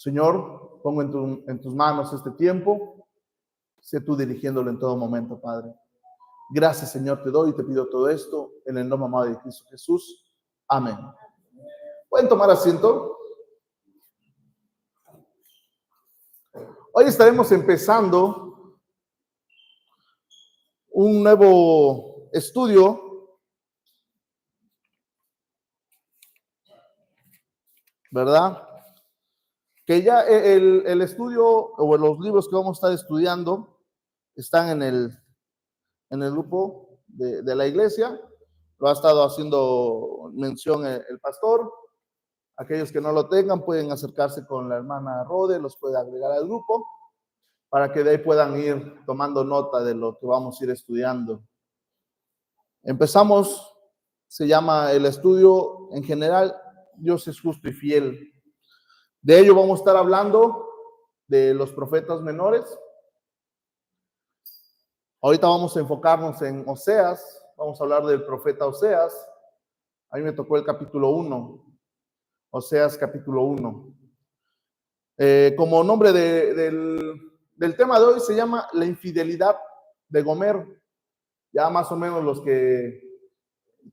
Señor, pongo en tus manos este tiempo. Sé tú dirigiéndolo en todo momento, Padre. Gracias, Señor, te doy y te pido todo esto en el nombre amado de Cristo Jesús. Amén. ¿Pueden tomar asiento? Hoy estaremos empezando un nuevo estudio, ¿verdad? Que ya el estudio o los libros que vamos a estar estudiando están en el grupo de la iglesia. Lo ha estado haciendo mención el pastor. Aquellos que no lo tengan pueden acercarse con la hermana Rode, los puede agregar al grupo para que de ahí puedan ir tomando nota de lo que vamos a ir estudiando. Empezamos, se llama el estudio en general, Dios es justo y fiel. De ello vamos a estar hablando de los profetas menores. Ahorita vamos a enfocarnos en Oseas, vamos a hablar del profeta Oseas. A mí me tocó el capítulo 1, Oseas capítulo 1. Como nombre del tema de hoy se llama la infidelidad de Gomer. Ya más o menos los que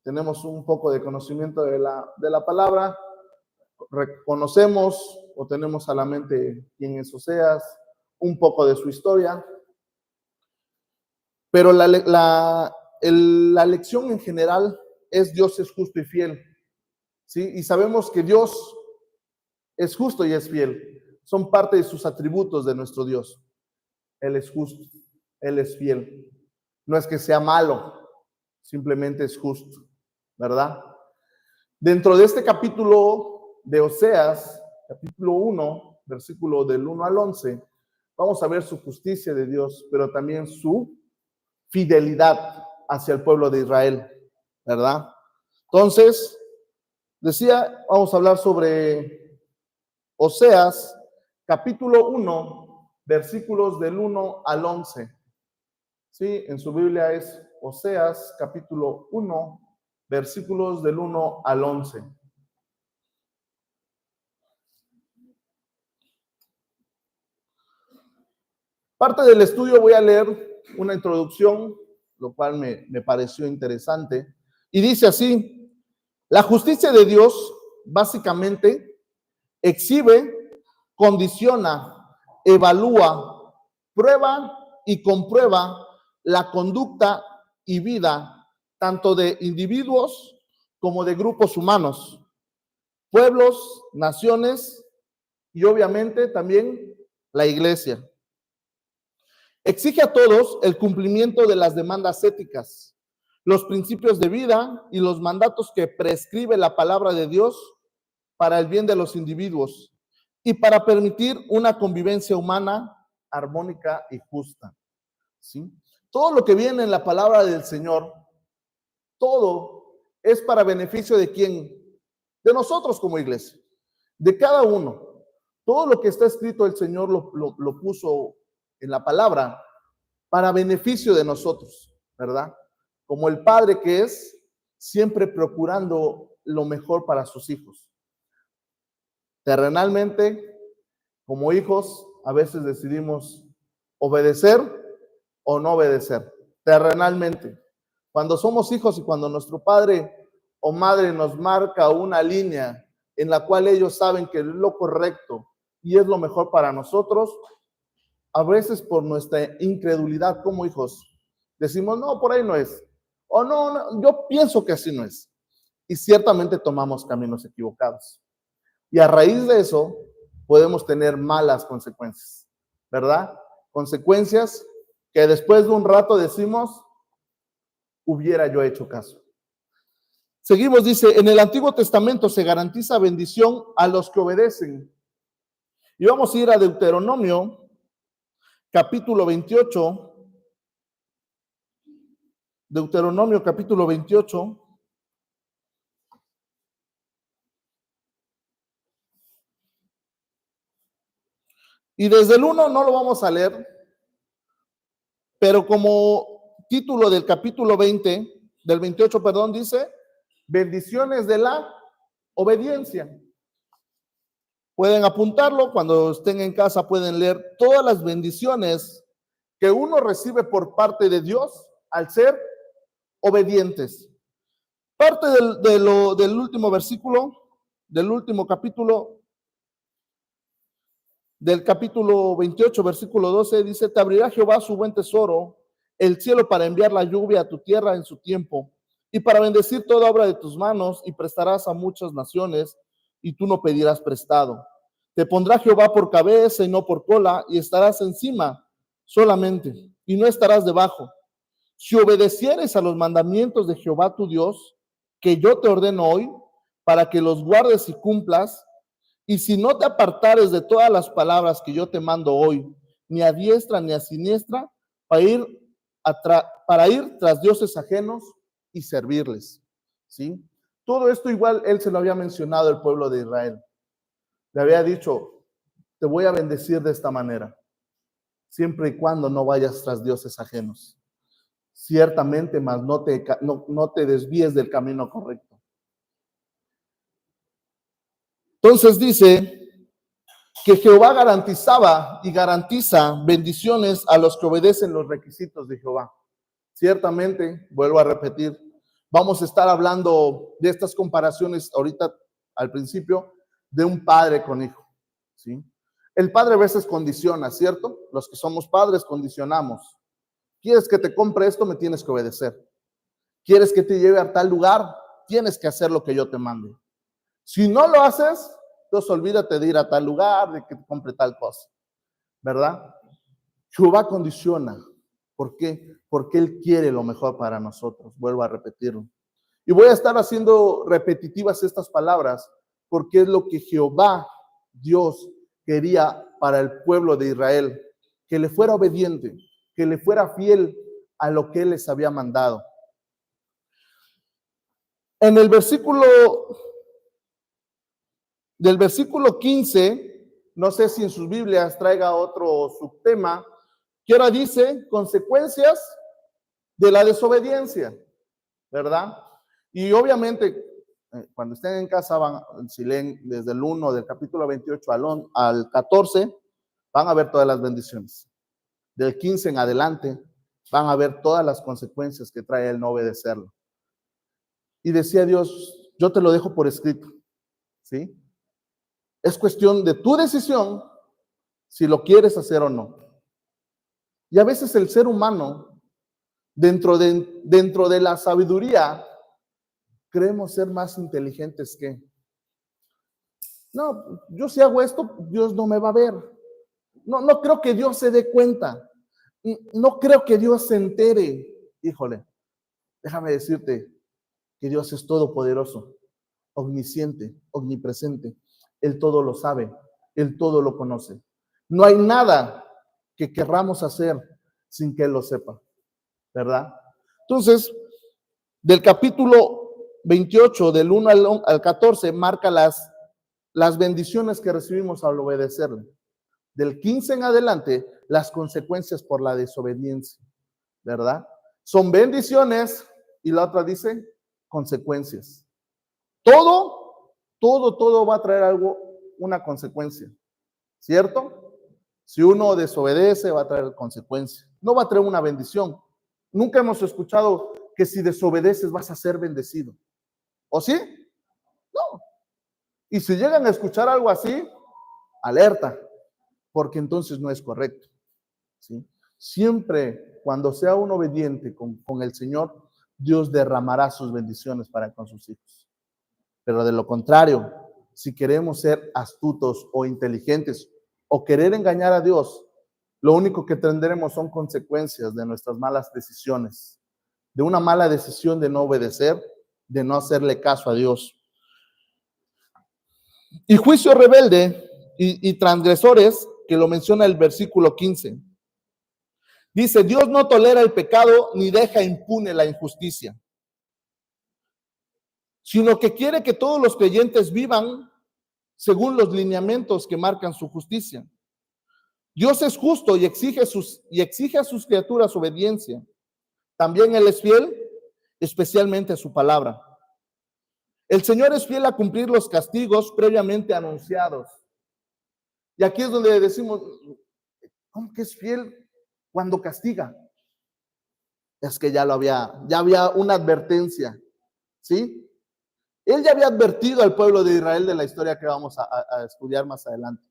tenemos un poco de conocimiento de la palabra, reconocemos o tenemos a la mente quién es Oseas, un poco de su historia. Pero la lección en general es Dios es justo y fiel, ¿sí? Y sabemos que Dios es justo y es fiel. Son parte de sus atributos de nuestro Dios. Él es justo, Él es fiel. No es que sea malo, simplemente es justo, ¿verdad? Dentro de este capítulo de Oseas, capítulo 1, versículo del 1 al 11, vamos a ver su justicia de Dios, pero también su fidelidad hacia el pueblo de Israel, ¿verdad? Entonces, decía, vamos a hablar sobre Oseas, capítulo 1, versículos del 1 al 11. Sí, en su Biblia es Oseas, capítulo 1, versículos del 1 al 11. Parte del estudio voy a leer una introducción, lo cual me pareció interesante, y dice así: la justicia de Dios básicamente exhibe, condiciona, evalúa, prueba y comprueba la conducta y vida tanto de individuos como de grupos humanos, pueblos, naciones y obviamente también la iglesia. Exige a todos el cumplimiento de las demandas éticas, los principios de vida y los mandatos que prescribe la palabra de Dios para el bien de los individuos y para permitir una convivencia humana armónica y justa. ¿Sí? Todo lo que viene en la palabra del Señor, todo es para beneficio de quién, de nosotros como iglesia, de cada uno. Todo lo que está escrito el Señor lo puso en la palabra para beneficio de nosotros, ¿verdad? Como el padre que es, siempre procurando lo mejor para sus hijos. Terrenalmente, como hijos, a veces decidimos obedecer o no obedecer. Terrenalmente. Cuando somos hijos y cuando nuestro padre o madre nos marca una línea en la cual ellos saben que es lo correcto y es lo mejor para nosotros, a veces por nuestra incredulidad como hijos, decimos, no, por ahí no es. O no, yo pienso que así no es. Y ciertamente tomamos caminos equivocados. Y a raíz de eso, podemos tener malas consecuencias, ¿verdad? Consecuencias que después de un rato decimos, hubiera yo hecho caso. Seguimos, dice, en el Antiguo Testamento se garantiza bendición a los que obedecen. Y vamos a ir a Deuteronomio, capítulo 28. Deuteronomio, capítulo 28. Y desde el 1 no lo vamos a leer, pero como título del capítulo 28, dice, bendiciones de la obediencia. Pueden apuntarlo, cuando estén en casa pueden leer todas las bendiciones que uno recibe por parte de Dios al ser obedientes. Parte del último versículo, del último capítulo, del capítulo 28, versículo 12, dice: te abrirá Jehová su buen tesoro, el cielo, para enviar la lluvia a tu tierra en su tiempo, y para bendecir toda obra de tus manos, y prestarás a muchas naciones, y tú no pedirás prestado. Te pondrá Jehová por cabeza y no por cola, y estarás encima solamente, y no estarás debajo. Si obedecieres a los mandamientos de Jehová tu Dios, que yo te ordeno hoy, para que los guardes y cumplas, y si no te apartares de todas las palabras que yo te mando hoy, ni a diestra ni a siniestra, para ir tras dioses ajenos y servirles. ¿Sí? Todo esto igual él se lo había mencionado al pueblo de Israel. Le había dicho: te voy a bendecir de esta manera, siempre y cuando no vayas tras dioses ajenos. Ciertamente, mas no te desvíes del camino correcto. Entonces dice que Jehová garantizaba y garantiza bendiciones a los que obedecen los requisitos de Jehová. Ciertamente, vuelvo a repetir, vamos a estar hablando de estas comparaciones ahorita al principio de un padre con hijo, ¿sí? El padre a veces condiciona, ¿cierto? Los que somos padres condicionamos. ¿Quieres que te compre esto? Me tienes que obedecer. ¿Quieres que te lleve a tal lugar? Tienes que hacer lo que yo te mande. Si no lo haces, entonces olvídate de ir a tal lugar, de que te compre tal cosa, ¿verdad? Jehová condiciona. ¿Por qué? Porque Él quiere lo mejor para nosotros. Vuelvo a repetirlo. Y voy a estar haciendo repetitivas estas palabras porque es lo que Jehová, Dios, quería para el pueblo de Israel, que le fuera obediente, que le fuera fiel a lo que Él les había mandado. En el versículo del versículo 15, no sé si en sus Biblias traiga otro subtema, que ahora dice consecuencias de la desobediencia, ¿verdad? Y obviamente, cuando estén en casa, si leen desde el 1 del capítulo 28 al 14, van a ver todas las bendiciones. Del 15 en adelante, van a ver todas las consecuencias que trae el no obedecerlo. Y decía Dios: yo te lo dejo por escrito, ¿sí? Es cuestión de tu decisión si lo quieres hacer o no. Y a veces el ser humano, dentro de la sabiduría, creemos ser más inteligentes que. No, yo si hago esto, Dios no me va a ver. No creo que Dios se dé cuenta. No creo que Dios se entere. Híjole, déjame decirte que Dios es todopoderoso, omnisciente, omnipresente. Él todo lo sabe, Él todo lo conoce. No hay nada que querramos hacer sin que Él lo sepa, ¿verdad? Entonces, del capítulo 28, del 1 al 14, marca las bendiciones que recibimos al obedecerle. Del 15 en adelante, las consecuencias por la desobediencia, ¿verdad? Son bendiciones y la otra dice consecuencias. Todo va a traer una consecuencia, ¿cierto? Si uno desobedece, va a traer consecuencias. No va a traer una bendición. Nunca hemos escuchado que si desobedeces vas a ser bendecido. ¿O sí? No. Y si llegan a escuchar algo así, alerta, porque entonces no es correcto, ¿sí? Siempre cuando sea uno obediente con el Señor, Dios derramará sus bendiciones para con sus hijos. Pero de lo contrario, si queremos ser astutos o inteligentes o querer engañar a Dios, lo único que tendremos son consecuencias de nuestras malas decisiones, de una mala decisión de no obedecer, de no hacerle caso a Dios. Y juicio rebelde y transgresores, que lo menciona el versículo 15. Dice: Dios no tolera el pecado ni deja impune la injusticia, sino que quiere que todos los creyentes vivan según los lineamientos que marcan su justicia. Dios es justo y exige a sus criaturas obediencia. También Él es fiel, especialmente a su palabra. El Señor es fiel a cumplir los castigos previamente anunciados. Y aquí es donde decimos, ¿cómo que es fiel cuando castiga? Es que ya había una advertencia, ¿sí? Él ya había advertido al pueblo de Israel de la historia que vamos a estudiar más adelante,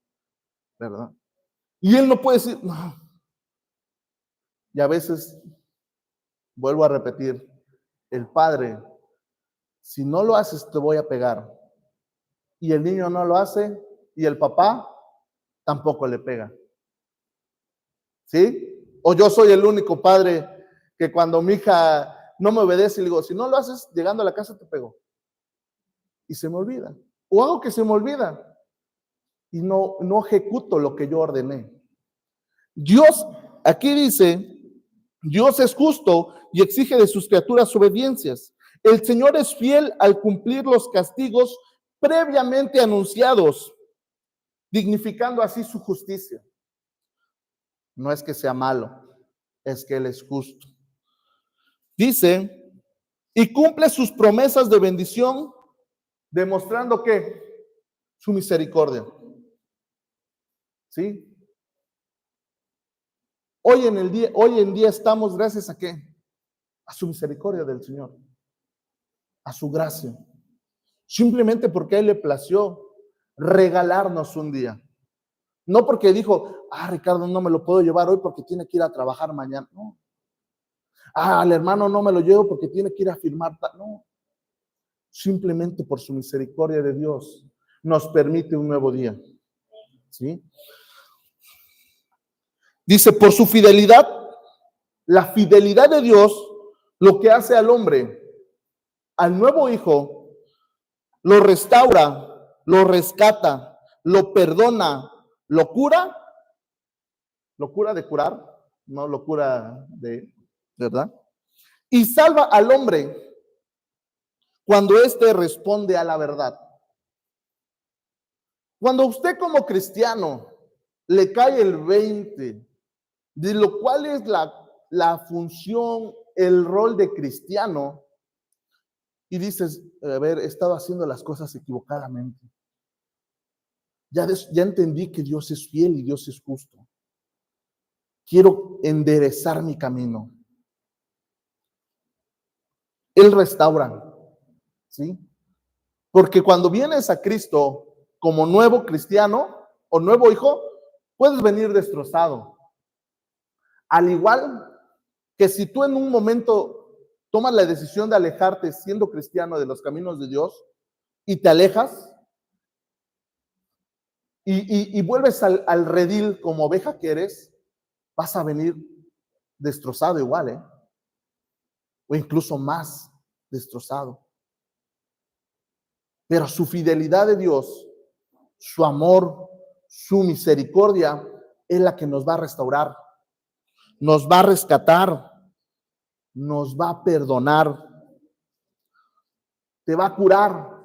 ¿verdad? Y él no puede decir, no. Y a veces, vuelvo a repetir, el padre, si no lo haces, te voy a pegar. Y el niño no lo hace, y el papá tampoco le pega. ¿Sí? O yo soy el único padre que cuando mi hija no me obedece, le digo, si no lo haces, llegando a la casa te pego. Y se me olvida. O hago que se me olvida. Y no ejecuto lo que yo ordené. Dios, aquí dice, Dios es justo y exige de sus criaturas obediencias. El Señor es fiel al cumplir los castigos previamente anunciados, dignificando así su justicia. No es que sea malo, es que Él es justo. Dice, y cumple sus promesas de bendición, demostrando que su misericordia. ¿Sí? Hoy en día estamos gracias a qué? A su misericordia del Señor, a su gracia. Simplemente porque a Él le plació regalarnos un día. No porque dijo, Ricardo no me lo puedo llevar hoy porque tiene que ir a trabajar mañana. No. Al hermano no me lo llevo porque tiene que ir a firmar. No. Simplemente por su misericordia de Dios nos permite un nuevo día. ¿Sí? Dice, por su fidelidad, la fidelidad de Dios, lo que hace al hombre, al nuevo hijo, lo restaura, lo rescata, lo perdona, lo cura de curar, no locura de, ¿verdad? Y salva al hombre cuando éste responde a la verdad. Cuando usted como cristiano le cae el 20 de lo cual es la función, el rol de cristiano, y dices, a ver, he estado haciendo las cosas equivocadamente. Ya entendí que Dios es fiel y Dios es justo. Quiero enderezar mi camino. Él restaura, ¿sí? Porque cuando vienes a Cristo como nuevo cristiano o nuevo hijo, puedes venir destrozado. Al igual que si tú en un momento tomas la decisión de alejarte siendo cristiano de los caminos de Dios y te alejas y vuelves al redil como oveja que eres, vas a venir destrozado igual, ¿eh? O incluso más destrozado. Pero su fidelidad de Dios, su amor, su misericordia es la que nos va a restaurar, nos va a rescatar, nos va a perdonar, te va a curar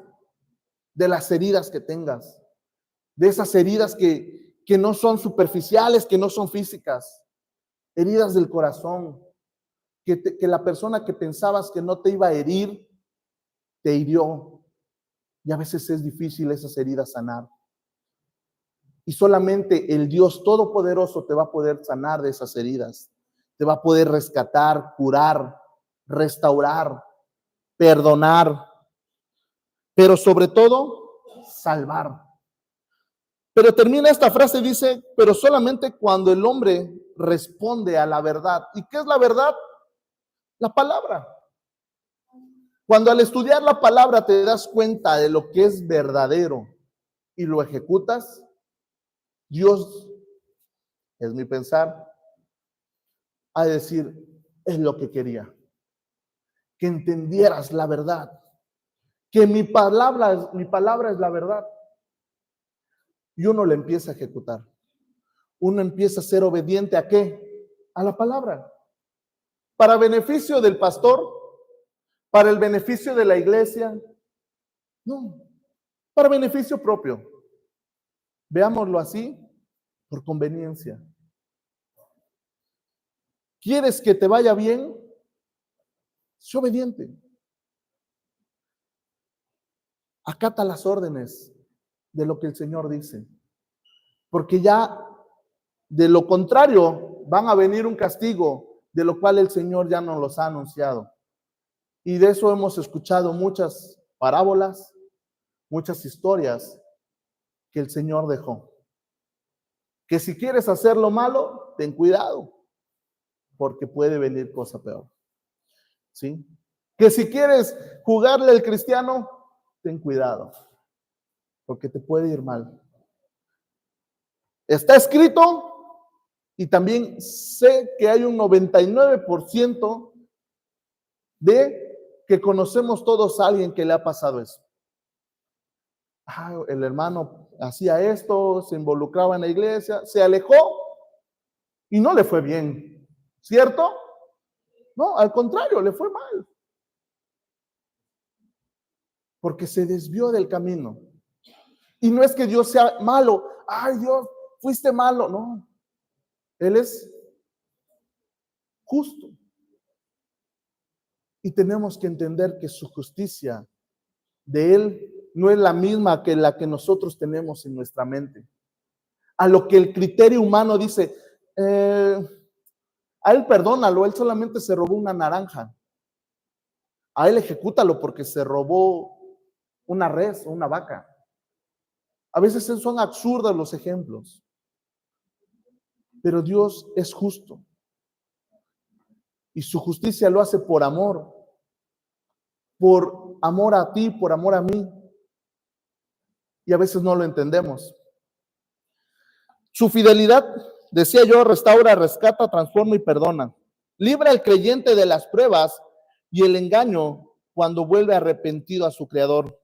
de las heridas que tengas, de esas heridas que no son superficiales, que no son físicas, heridas del corazón, que la persona que pensabas que no te iba a herir, te hirió. Y a veces es difícil esas heridas sanar. Y solamente el Dios Todopoderoso te va a poder sanar de esas heridas. Te va a poder rescatar, curar, restaurar, perdonar, pero sobre todo, salvar. Pero termina esta frase, dice, pero solamente cuando el hombre responde a la verdad. ¿Y qué es la verdad? La palabra. Cuando al estudiar la palabra te das cuenta de lo que es verdadero y lo ejecutas, Dios, es mi pensar, a decir, es lo que quería. Que entendieras la verdad. Que mi palabra es la verdad. Y uno le empieza a ejecutar. Uno empieza a ser obediente ¿a qué? A la palabra. Para beneficio del pastor, para el beneficio de la iglesia, no, para beneficio propio. Veámoslo así, por conveniencia. ¿Quieres que te vaya bien? Sé obediente. Acata las órdenes de lo que el Señor dice. porque ya de lo contrario van a venir un castigo, de lo cual el Señor ya nos los ha anunciado. Y de eso hemos escuchado muchas parábolas, muchas historias que el Señor dejó. Que si quieres hacer lo malo, ten cuidado, porque puede venir cosa peor. ¿Sí? Que si quieres jugarle al cristiano, ten cuidado, porque te puede ir mal. Está escrito, y también sé que hay un 99% de que conocemos todos a alguien que le ha pasado eso. El hermano hacía esto, se involucraba en la iglesia, se alejó y no le fue bien, ¿cierto? No, al contrario, le fue mal. Porque se desvió del camino. Y no es que Dios sea malo. Ay, Dios, fuiste malo. No, Él es justo. Y tenemos que entender que su justicia de Él no es la misma que la que nosotros tenemos en nuestra mente. A lo que el criterio humano dice, a él perdónalo, él solamente se robó una naranja. A él ejecútalo porque se robó una res o una vaca. A veces son absurdos los ejemplos. Pero Dios es justo. Y su justicia lo hace por amor a ti, por amor a mí. Y a veces no lo entendemos. Su fidelidad, decía yo, restaura, rescata, transforma y perdona. Libra al creyente de las pruebas y el engaño cuando vuelve arrepentido a su creador.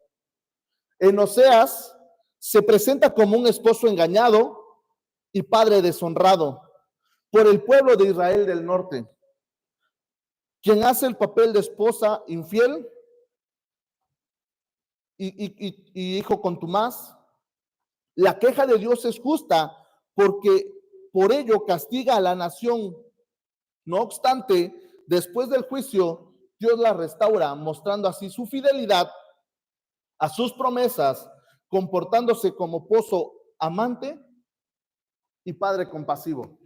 En Oseas se presenta como un esposo engañado y padre deshonrado por el pueblo de Israel del norte, quien hace el papel de esposa infiel y hijo contumaz. La queja de Dios es justa porque por ello castiga a la nación. No obstante, después del juicio, Dios la restaura, mostrando así su fidelidad a sus promesas, comportándose como esposo amante y padre compasivo.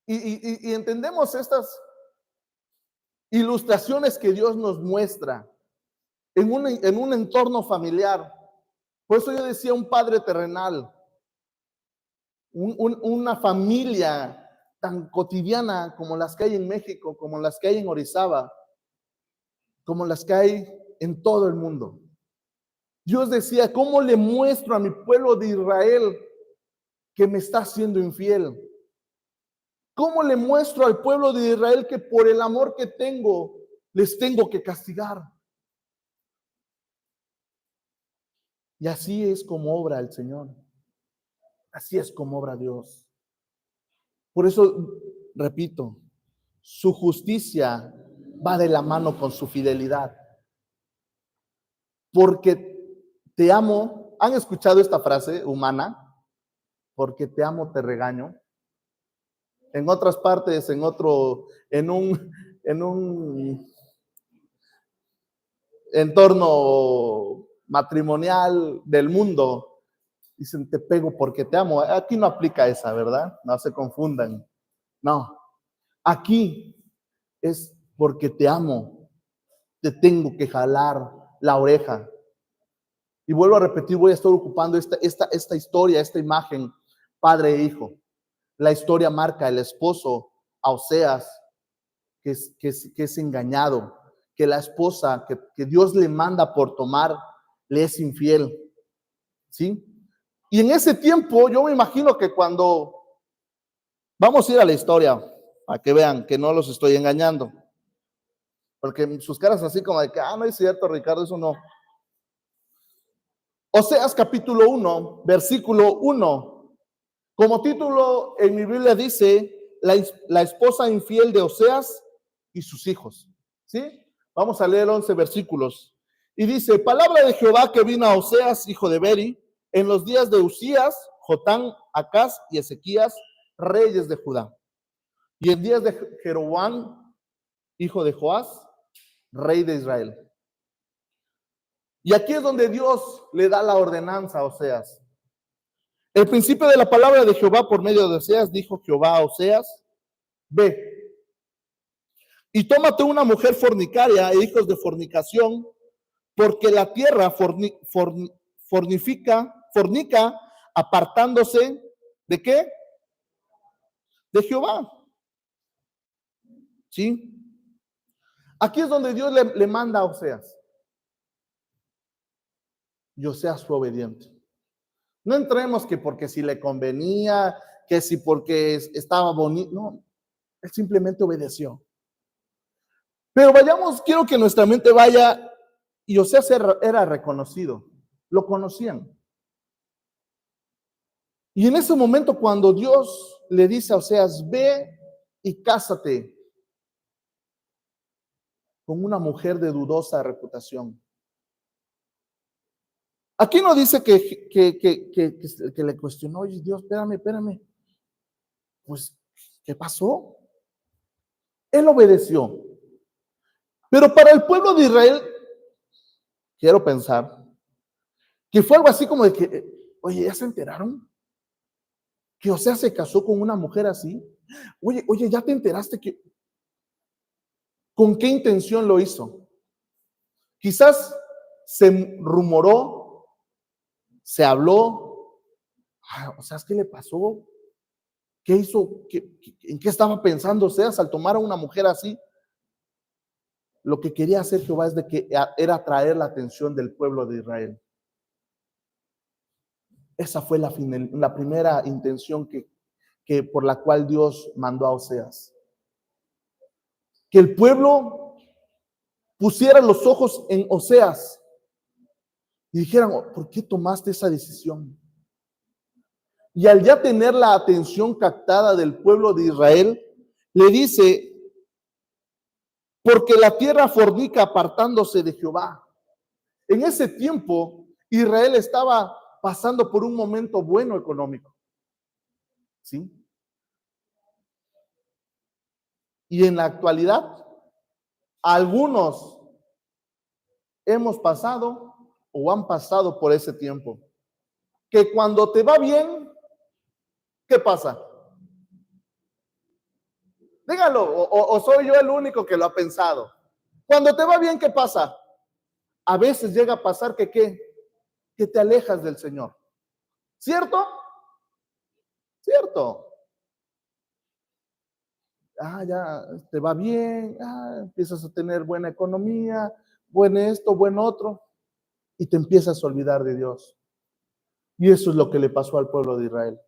Y entendemos estas ilustraciones que Dios nos muestra en un entorno familiar. Por eso yo decía un padre terrenal, una familia tan cotidiana como las que hay en México, como las que hay en Orizaba, como las que hay en todo el mundo. Dios decía, ¿cómo le muestro a mi pueblo de Israel que me está siendo infiel? ¿Cómo le muestro al pueblo de Israel que por el amor que tengo, les tengo que castigar? Y así es como obra el Señor. Así es como obra Dios. Por eso, repito, su justicia va de la mano con su fidelidad. Porque te amo. ¿Han escuchado esta frase humana? Porque te amo, te regaño. En otras partes, en un entorno matrimonial del mundo, dicen, te pego porque te amo. Aquí no aplica esa, ¿verdad? No se confundan. No, aquí es porque te amo, te tengo que jalar la oreja. Y vuelvo a repetir, voy a estar ocupando esta historia, esta imagen, padre e hijo. La historia marca el esposo a Oseas, que es engañado, que la esposa que Dios le manda por tomar, le es infiel. ¿Sí? Y en ese tiempo, yo me imagino que cuando vamos a ir a la historia, para que vean que no los estoy engañando, porque sus caras así como de que, no es cierto, Ricardo, eso no. Oseas capítulo 1, versículo 1. Como título en mi Biblia dice, la esposa infiel de Oseas y sus hijos. ¿Sí? Vamos a leer 11 versículos. Y dice, palabra de Jehová que vino a Oseas, hijo de Beri, en los días de Usías, Jotán, Acaz y Ezequías, reyes de Judá. Y en días de Jeroboam, hijo de Joás, rey de Israel. Y aquí es donde Dios le da la ordenanza a Oseas. El principio de la palabra de Jehová por medio de Oseas, dijo Jehová a Oseas: ve y tómate una mujer fornicaria e hijos de fornicación, porque la tierra fornica, apartándose ¿de qué? De Jehová. ¿Sí? Aquí es donde Dios le manda a Oseas. Y Oseas fue obediente. No entremos que porque si le convenía, que si porque estaba bonito. No, él simplemente obedeció. Pero vayamos, quiero que nuestra mente vaya, y Oseas era reconocido, lo conocían. Y en ese momento cuando Dios le dice a Oseas: ve y cásate con una mujer de dudosa reputación. Aquí no dice que le cuestionó: oye, Dios, espérame. Pues, ¿qué pasó? Él obedeció. Pero para el pueblo de Israel, quiero pensar que fue algo así como de que, oye, ¿ya se enteraron? Que Oseas se casó con una mujer así. Oye, ¿ya te enteraste que con qué intención lo hizo? Quizás se rumoró, se habló. Oseas, ¿qué le pasó? ¿Qué hizo? ¿En qué estaba pensando Oseas al tomar a una mujer así? Lo que quería hacer Jehová es de que era atraer la atención del pueblo de Israel. Esa fue la primera intención que por la cual Dios mandó a Oseas. Que el pueblo pusiera los ojos en Oseas y dijeran: ¿por qué tomaste esa decisión? Y al ya tener la atención captada del pueblo de Israel, le dice: porque la tierra fornica apartándose de Jehová. En ese tiempo, Israel estaba pasando por un momento bueno económico. ¿Sí? Y en la actualidad, algunos hemos pasado o han pasado por ese tiempo. Que cuando te va bien, ¿qué pasa? Dígalo, o soy yo el único que lo ha pensado. Cuando te va bien, ¿qué pasa? A veces llega a pasar que te alejas del Señor. ¿Cierto? Cierto. Ya te va bien, empiezas a tener buena economía, buen esto, buen otro, y te empiezas a olvidar de Dios. Y eso es lo que le pasó al pueblo de Israel.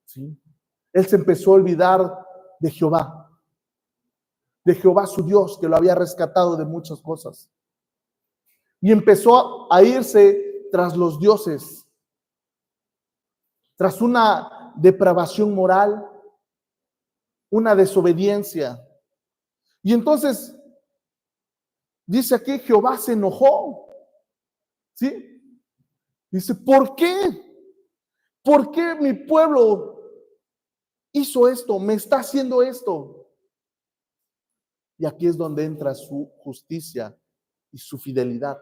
¿Sí? Él se empezó a olvidar de Jehová su Dios, que lo había rescatado de muchas cosas. Y empezó a irse tras los dioses, tras una depravación moral, una desobediencia. Y entonces, dice aquí, Jehová se enojó. ¿Sí? Dice: ¿por qué? ¿Por qué mi pueblo hizo esto? ¿Me está haciendo esto? Y aquí es donde entra su justicia y su fidelidad.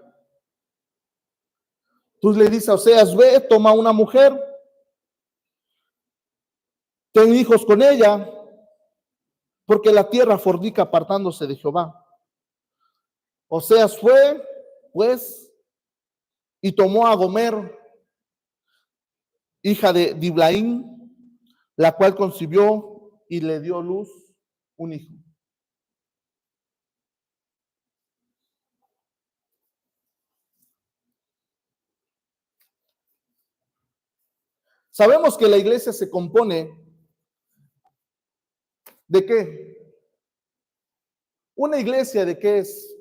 Entonces le dice a Oseas: ve, toma una mujer, ten hijos con ella, porque la tierra fornica apartándose de Jehová. Oseas fue, pues, y tomó a Gomer, hija de Diblaim, la cual concibió y le dio luz un hijo. Sabemos que la iglesia se compone ¿de qué? ¿Una iglesia de qué es?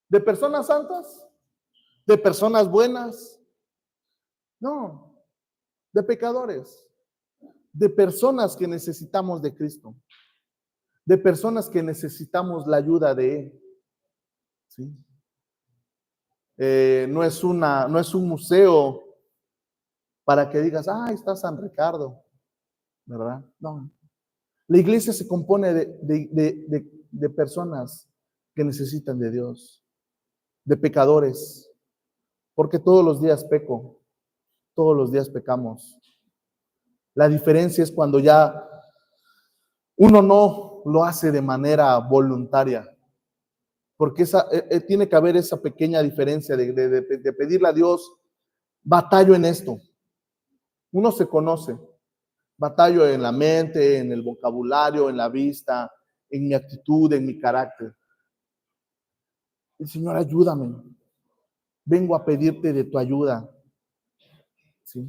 ¿De personas santas? ¿De personas buenas? No, de pecadores, de personas que necesitamos de Cristo, de personas que necesitamos la ayuda de Él. ¿Sí? No es un museo para que digas: está San Ricardo, ¿verdad? No. La iglesia se compone de personas que necesitan de Dios, de pecadores. porque todos los días peco, todos los días pecamos. La diferencia es cuando ya uno no lo hace de manera voluntaria, porque tiene que haber esa pequeña diferencia de pedirle a Dios, batallo en esto. Uno se conoce, batallo en la mente, en el vocabulario, en la vista, en mi actitud, en mi carácter. El Señor, ayúdame. Vengo a pedirte de tu ayuda. ¿Sí?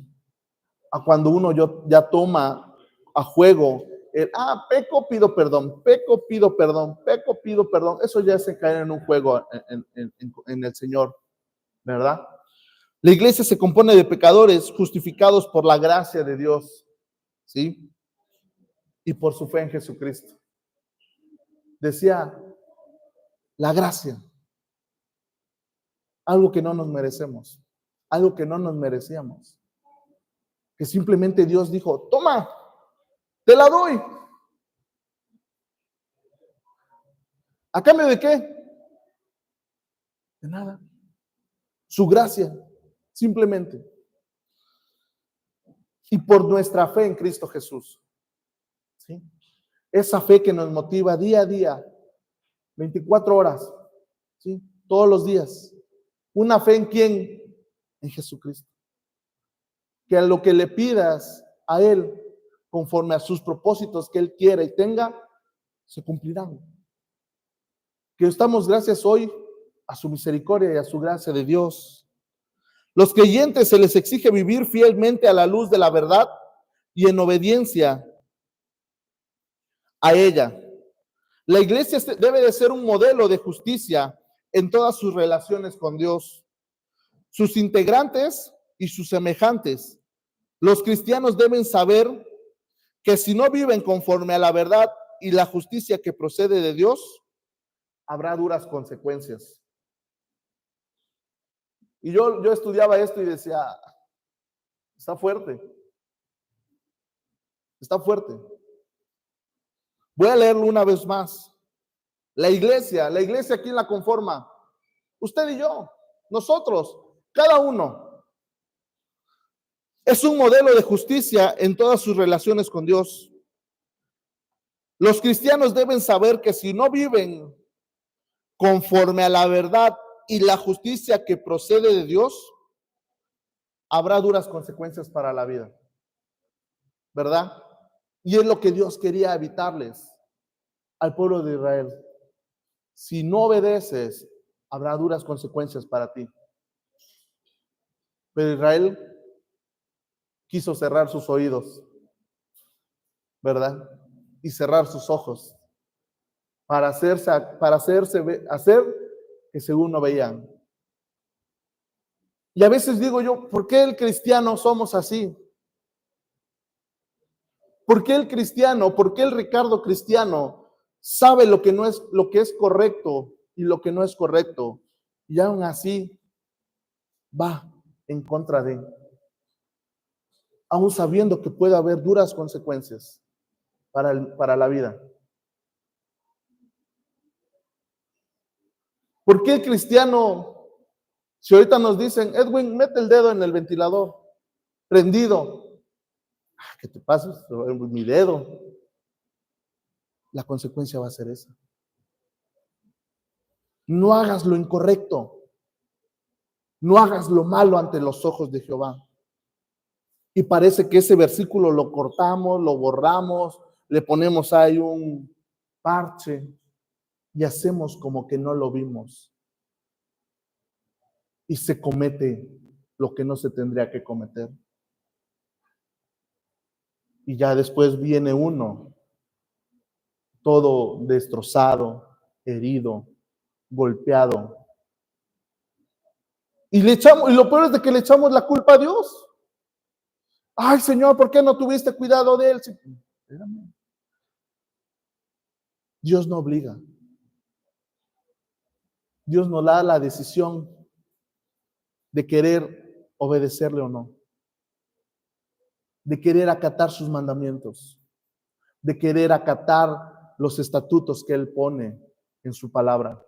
A cuando uno ya toma a juego peco, pido perdón, peco, pido perdón, peco, pido perdón. Eso ya se cae en un juego en el Señor, ¿verdad? La iglesia se compone de pecadores justificados por la gracia de Dios, ¿sí? Y por su fe en Jesucristo. Decía, la gracia, algo que no nos merecemos, algo que no nos merecíamos, que simplemente Dios dijo, toma, te la doy. ¿A cambio de qué? De nada. Su gracia, simplemente. Y por nuestra fe en Cristo Jesús. ¿Sí? Esa fe que nos motiva día a día, 24 horas, ¿sí? Todos los días. Una fe en quién? En Jesucristo. Que a lo que le pidas a Él, conforme a sus propósitos que Él quiera y tenga, se cumplirán. Que estamos gracias hoy a su misericordia y a su gracia de Dios. Los creyentes se les exige vivir fielmente a la luz de la verdad y en obediencia a ella. La iglesia debe de ser un modelo de justicia en todas sus relaciones con Dios, sus integrantes y sus semejantes. Los cristianos deben saber que si no viven conforme a la verdad y la justicia que procede de Dios, habrá duras consecuencias. Y yo estudiaba esto y decía, está fuerte. Está fuerte. Voy a leerlo una vez más. La iglesia, ¿quién la conforma? Usted y yo, nosotros, cada uno. Es un modelo de justicia en todas sus relaciones con Dios. Los cristianos deben saber que si no viven conforme a la verdad y la justicia que procede de Dios, habrá duras consecuencias para la vida. ¿Verdad? Y es lo que Dios quería evitarles al pueblo de Israel. Si no obedeces, habrá duras consecuencias para ti. Pero Israel quiso cerrar sus oídos, ¿verdad? Y cerrar sus ojos para hacer que según no veían. Y a veces digo yo, ¿por qué el cristiano somos así? ¿Por qué el cristiano, por qué el Ricardo cristiano sabe lo que es correcto y lo que no es correcto? Y aún así va en contra de, aún sabiendo que puede haber duras consecuencias para la vida. ¿Por qué el cristiano, si ahorita nos dicen, Edwin, mete el dedo en el ventilador, prendido? ¿Qué te pasa? Mi dedo. La consecuencia va a ser esa. No hagas lo incorrecto. No hagas lo malo ante los ojos de Jehová. Y parece que ese versículo lo cortamos, lo borramos, le ponemos ahí un parche y hacemos como que no lo vimos. Y se comete lo que no se tendría que cometer. Y ya después viene uno, todo destrozado, herido, golpeado. Y lo peor es de que le echamos la culpa a Dios. Ay, Señor, ¿por qué no tuviste cuidado de él? Espérame. Dios no obliga. Dios nos da la decisión de querer obedecerle o no. De querer acatar sus mandamientos. De querer acatar los estatutos que Él pone en su palabra.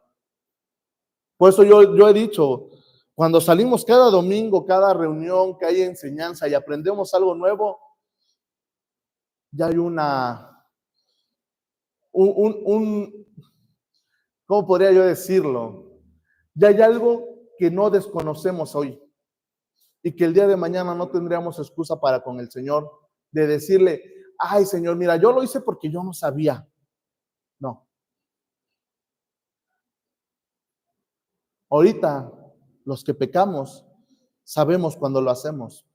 Por eso yo he dicho, Cuando salimos cada domingo, cada reunión, que hay enseñanza y aprendemos algo nuevo, ya hay ¿cómo podría yo decirlo? Ya hay algo que no desconocemos hoy y que el día de mañana no tendríamos excusa para con el Señor de decirle, ay Señor, mira, yo lo hice porque yo no sabía. No. Ahorita, los que pecamos, sabemos cuando lo hacemos.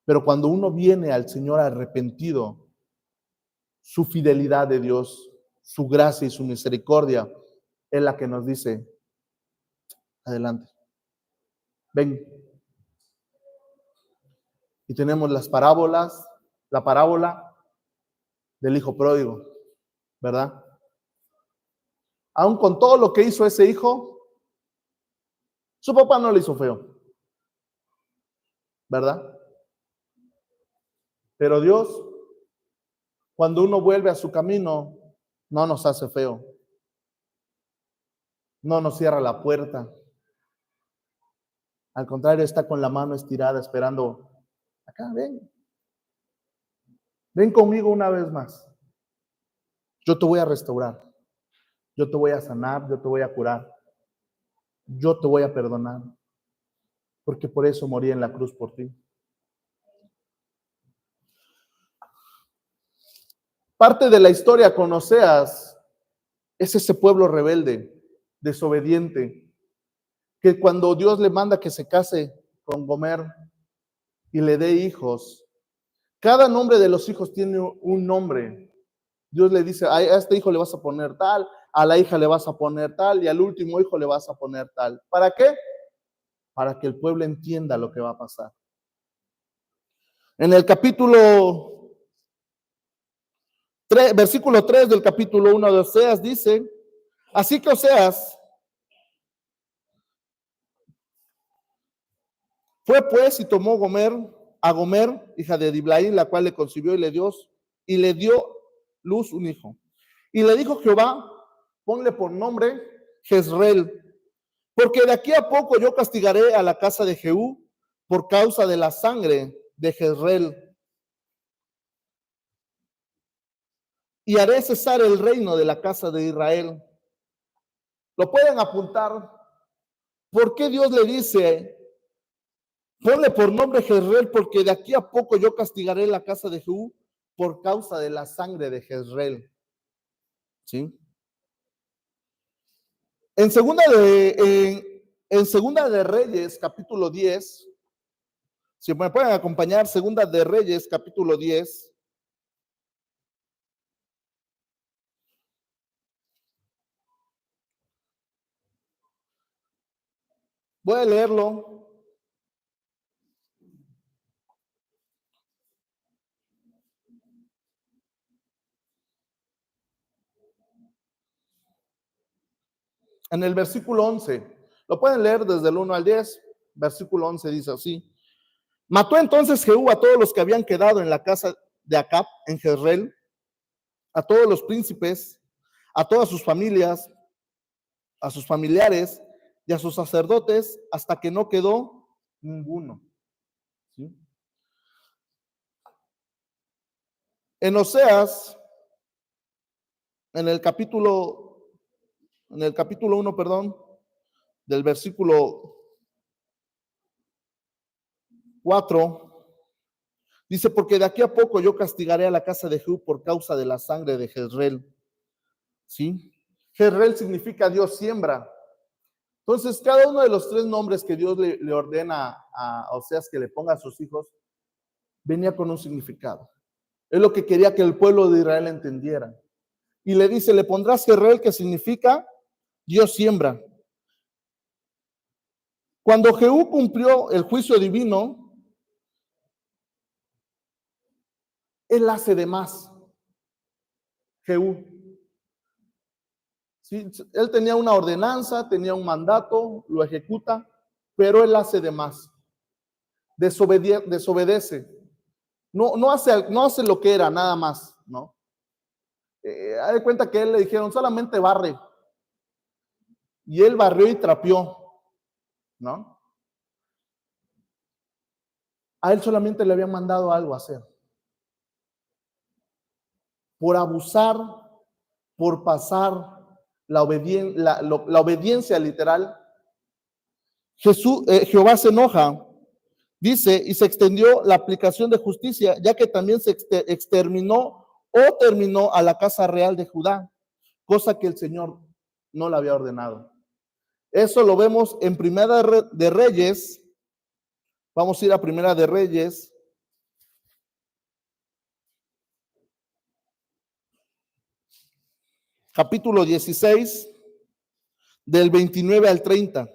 Pero cuando uno viene al Señor arrepentido, su fidelidad de Dios, su gracia y su misericordia es la que nos dice, adelante, ven. Y tenemos las parábolas, la parábola del hijo pródigo, ¿verdad? Aún con todo lo que hizo ese hijo, su papá no le hizo feo, ¿verdad? Pero Dios, cuando uno vuelve a su camino, no nos hace feo, no nos cierra la puerta. Al contrario, está con la mano estirada esperando, acá, ven conmigo una vez más. Yo te voy a restaurar, yo te voy a sanar, yo te voy a curar, yo te voy a perdonar, porque por eso morí en la cruz por ti. Parte de la historia con Oseas es ese pueblo rebelde, desobediente, que cuando Dios le manda que se case con Gomer y le dé hijos, cada nombre de los hijos tiene un nombre. Dios le dice, a este hijo le vas a poner tal, a la hija le vas a poner tal y al último hijo le vas a poner tal. ¿Para qué? Para que el pueblo entienda lo que va a pasar. En el capítulo 3, versículo 3 del capítulo 1 de Oseas dice, así que Oseas fue pues y tomó a Gomer, hija de Diblaim, la cual le concibió y le dio luz un hijo. Y le dijo Jehová, ponle por nombre Jezreel, porque de aquí a poco yo castigaré a la casa de Jehú por causa de la sangre de Jezreel. Y haré cesar el reino de la casa de Israel. Lo pueden apuntar. ¿Por qué Dios le dice, ponle por nombre Jezreel, porque de aquí a poco yo castigaré la casa de Jehú por causa de la sangre de Jezreel? ¿Sí? En segunda de Reyes, capítulo 10, si me pueden acompañar, segunda de Reyes, capítulo 10. Voy a leerlo. En el versículo 11, lo pueden leer desde el 1 al 10, versículo 11 dice así, mató entonces Jehú a todos los que habían quedado en la casa de Acab en Jezreel, a todos los príncipes, a todas sus familias, a sus familiares y a sus sacerdotes, hasta que no quedó ninguno. ¿Sí? En Oseas, en el capítulo 1, perdón, del versículo 4, dice, porque de aquí a poco yo castigaré a la casa de Jehú por causa de la sangre de Jezreel. ¿Sí? Jezreel significa Dios siembra. Entonces, cada uno de los 3 nombres que Dios le ordena a Oseas que le ponga a sus hijos, venía con un significado. Es lo que quería que el pueblo de Israel entendiera. Y le dice, le pondrás Jezreel, que significa Dios siembra. Cuando Jehú cumplió el juicio divino, él hace de más. Jehú. ¿Sí? Él tenía una ordenanza, tenía un mandato, lo ejecuta, pero él hace de más. Desobedece. No hace lo que era, nada más, ¿no? Haz de cuenta que él le dijeron, solamente barre. Y él barrió y trapeó. ¿no? A él solamente le habían mandado algo a hacer. Por abusar, por pasar la obediencia literal, Jehová se enoja, dice, y se extendió la aplicación de justicia, ya que también se exterminó o terminó a la casa real de Judá, cosa que el Señor no le había ordenado. Eso lo vemos en Primera de Reyes. Vamos a ir a Primera de Reyes. Capítulo 16, del 29 al 30.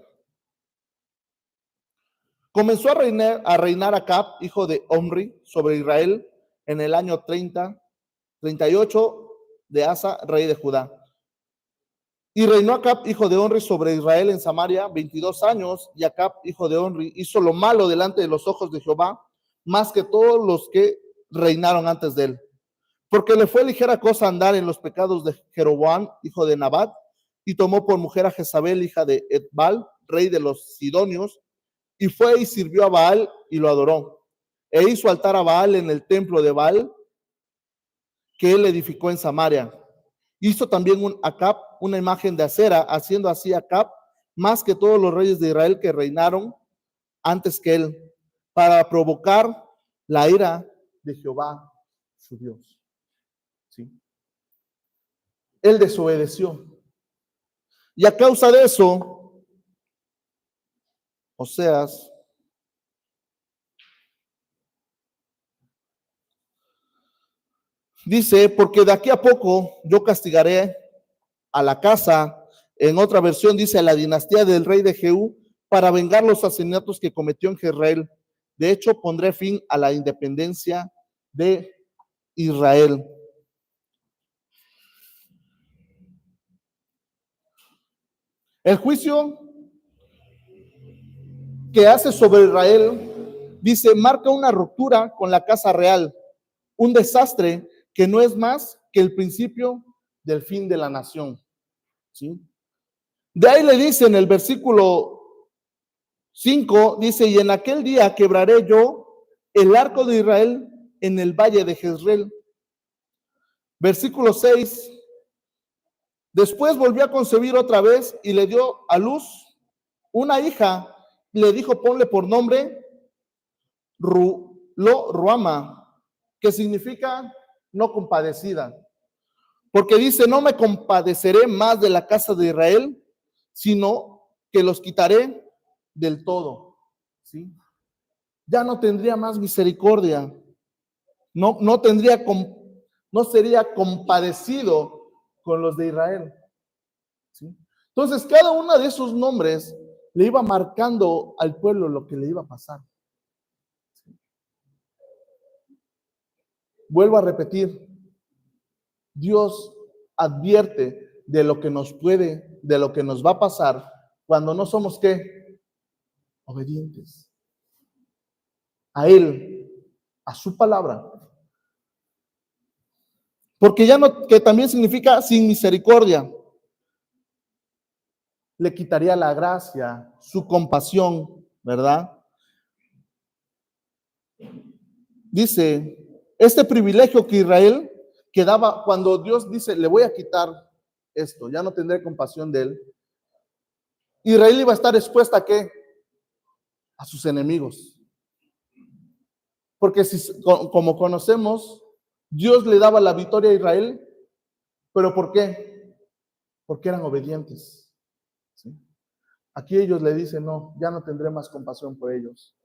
Comenzó a reinar Acab, hijo de Omri, sobre Israel en el año 38 de Asa, rey de Judá. Y reinó Acab, hijo de Omri, sobre Israel en Samaria 22 años, y Acab, hijo de Omri, hizo lo malo delante de los ojos de Jehová, más que todos los que reinaron antes de él. Porque le fue ligera cosa andar en los pecados de Jeroboam, hijo de Nabat, y tomó por mujer a Jezabel, hija de Etbal, rey de los Sidonios, y fue y sirvió a Baal y lo adoró. E hizo altar a Baal en el templo de Baal, que él edificó en Samaria. Hizo también Acab una imagen de acera, haciendo así Acab más que todos los reyes de Israel que reinaron antes que él, para provocar la ira de Jehová, su Dios. ¿Sí? Él desobedeció. Y a causa de eso, Oseas dice, porque de aquí a poco yo castigaré a la casa, en otra versión dice a la dinastía del rey de Jehú, para vengar los asesinatos que cometió en Jezreel. De hecho, pondré fin a la independencia de Israel. El juicio que hace sobre Israel, dice, marca una ruptura con la casa real, un desastre que no es más que el principio del fin de la nación. ¿Sí? De ahí le dice en el versículo 5, dice, y en aquel día quebraré yo el arco de Israel en el valle de Jezreel. Versículo 6, después volvió a concebir otra vez y le dio a luz una hija, y le dijo, ponle por nombre Ruama, que significa no compadecida, porque dice, no me compadeceré más de la casa de Israel, sino que los quitaré del todo. ¿Sí? Ya no tendría más misericordia, no sería compadecido con los de Israel. ¿Sí? Entonces, cada uno de esos nombres le iba marcando al pueblo lo que le iba a pasar. ¿Sí? Vuelvo a repetir, Dios advierte de lo que nos de lo que nos va a pasar cuando no somos, ¿qué? Obedientes a Él, a su palabra. Porque ya no, que también significa sin misericordia. Le quitaría la gracia, su compasión, ¿verdad? Dice, este privilegio que Israel quedaba cuando Dios dice, le voy a quitar esto, ya no tendré compasión de él. Israel iba a estar expuesta ¿a qué? A sus enemigos. Porque si, como conocemos, Dios le daba la victoria a Israel, ¿pero por qué? Porque eran obedientes. ¿Sí? Aquí ellos le dicen, no, ya no tendré más compasión por ellos.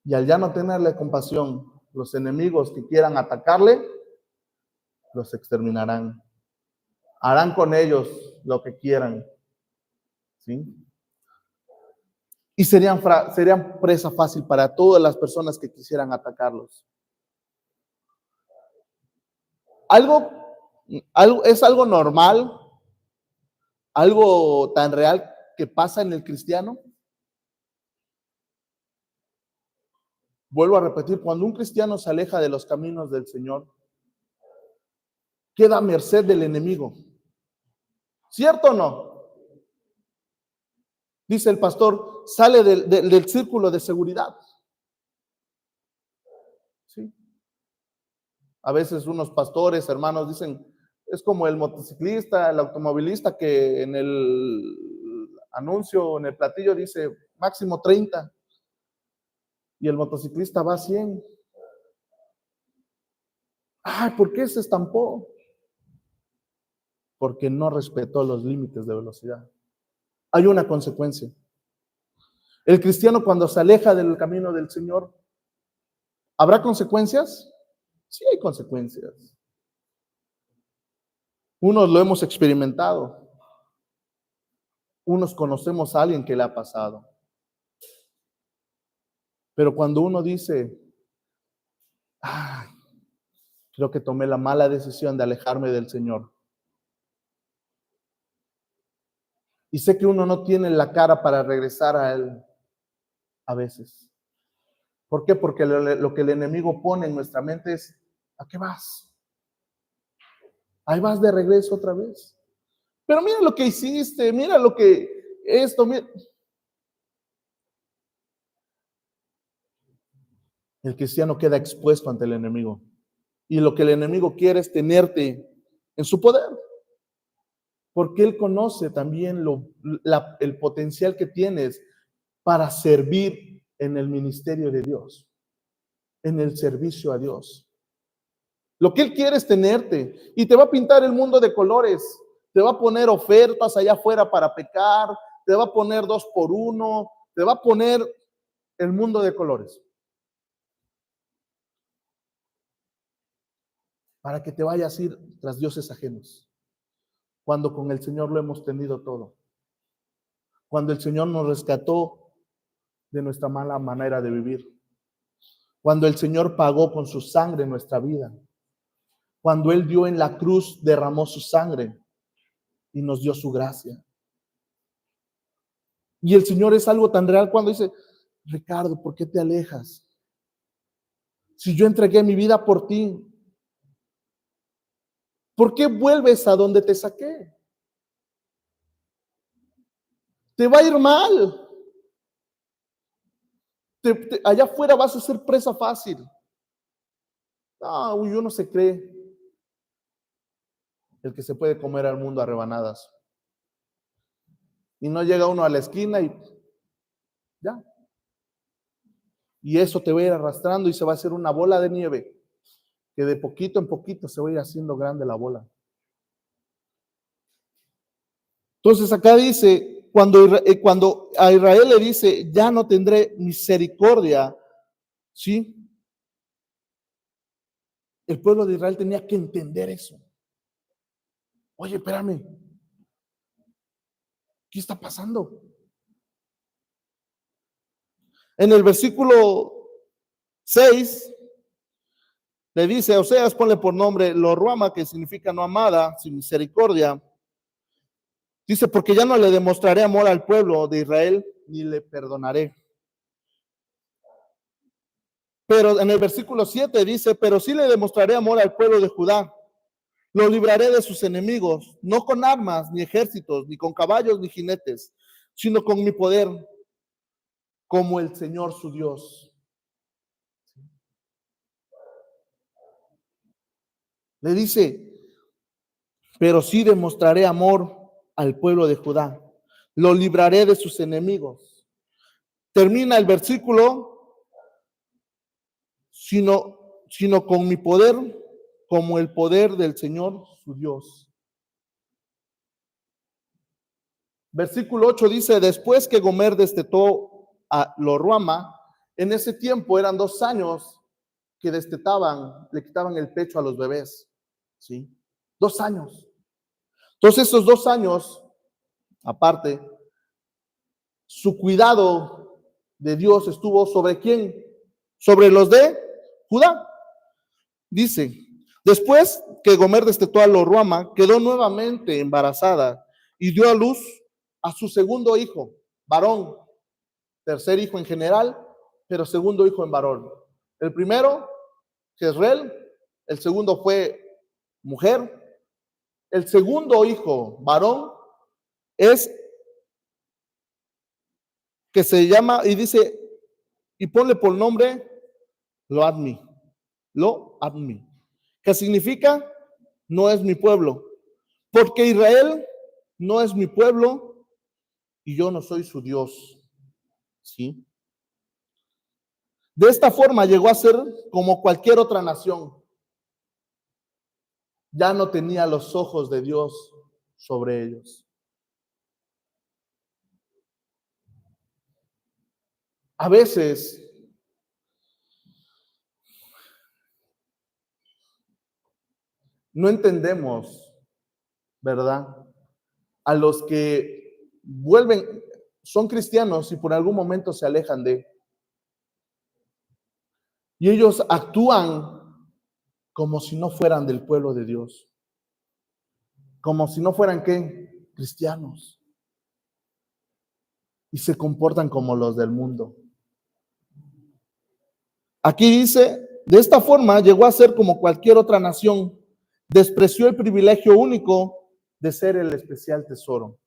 Y al ya no tenerle compasión, los enemigos que quieran atacarle, los exterminarán. Harán con ellos lo que quieran. ¿Sí? Y serían presa fácil para todas las personas que quisieran atacarlos. Es algo normal, algo tan real que pasa en el cristiano. Vuelvo a repetir, cuando un cristiano se aleja de los caminos del Señor, queda a merced del enemigo. ¿Cierto o no? Dice el pastor, sale del círculo de seguridad. ¿Sí? A veces unos pastores, hermanos, dicen, es como el motociclista, el automovilista que en el anuncio, en el platillo dice máximo 30 y el motociclista va a 100. Ay, ¿por qué se estampó? Porque no respetó los límites de velocidad. Hay una consecuencia. El cristiano cuando se aleja del camino del Señor, ¿habrá consecuencias? Sí hay consecuencias. Unos lo hemos experimentado. Unos conocemos a alguien que le ha pasado. Pero cuando uno dice, ah, creo que tomé la mala decisión de alejarme del Señor. Y sé que uno no tiene la cara para regresar a Él a veces. ¿Por qué? Porque lo que el enemigo pone en nuestra mente es, ¿a qué vas? Ahí vas de regreso otra vez. Pero mira lo que hiciste, mira lo que esto, mira. El cristiano queda expuesto ante el enemigo. Y lo que el enemigo quiere es tenerte en su poder. Porque él conoce también el potencial que tienes para servir en el ministerio de Dios, en el servicio a Dios. Lo que él quiere es tenerte y te va a pintar el mundo de colores. Te va a poner ofertas allá afuera para pecar, te va a poner 2 por 1, te va a poner el mundo de colores. Para que te vayas a ir tras dioses ajenos. Cuando con el Señor lo hemos tenido todo. Cuando el Señor nos rescató de nuestra mala manera de vivir. Cuando el Señor pagó con su sangre nuestra vida. Cuando Él dio en la cruz, derramó su sangre y nos dio su gracia. Y el Señor es algo tan real cuando dice, Ricardo, ¿por qué te alejas? Si yo entregué mi vida por ti, ¿por qué vuelves a donde te saqué? Te va a ir mal. Allá afuera vas a ser presa fácil. No, uno se cree el que se puede comer al mundo a rebanadas. Y no llega uno a la esquina y ya. Y eso te va a ir arrastrando y se va a hacer una bola de nieve que de poquito en poquito se va a ir haciendo grande la bola. Entonces acá dice, cuando a Israel le dice, ya no tendré misericordia, ¿sí? El pueblo de Israel tenía que entender eso. Oye, espérame, ¿qué está pasando? En el versículo 6 le dice, Oseas, ponle por nombre Lo Ruama, que significa no amada, sin misericordia. Dice, porque ya no le demostraré amor al pueblo de Israel, ni le perdonaré. Pero en el versículo 7 dice, pero sí le demostraré amor al pueblo de Judá. Lo libraré de sus enemigos, no con armas, ni ejércitos, ni con caballos, ni jinetes, sino con mi poder, como el Señor su Dios. Le dice, pero sí demostraré amor al pueblo de Judá. Lo libraré de sus enemigos. Termina el versículo, sino con mi poder, como el poder del Señor su Dios. Versículo 8 dice, después que Gomer destetó a Lo Ruama, en ese tiempo eran 2 años que destetaban, le quitaban el pecho a los bebés, ¿sí? 2 años. Entonces esos 2 años, aparte, su cuidado de Dios estuvo ¿sobre quién? Sobre los de Judá. Dice, después que Gomer destetó a Lo Ruama, quedó nuevamente embarazada y dio a luz a su segundo hijo, varón, tercer hijo en general, pero segundo hijo en varón. El primero, Jezreel, el segundo fue mujer. El segundo hijo, varón, es que se llama, y dice, y ponle por nombre Lo-Ammi, que significa no es mi pueblo, porque Israel no es mi pueblo y yo no soy su Dios. ¿Sí? De esta forma llegó a ser como cualquier otra nación. Ya no tenía los ojos de Dios sobre ellos. A veces no entendemos, ¿verdad? A los que vuelven, son cristianos y por algún momento se alejan de, y ellos actúan como si no fueran del pueblo de Dios, como si no fueran, ¿qué? Cristianos, y se comportan como los del mundo. Aquí dice, de esta forma llegó a ser como cualquier otra nación, despreció el privilegio único de ser el especial tesoro.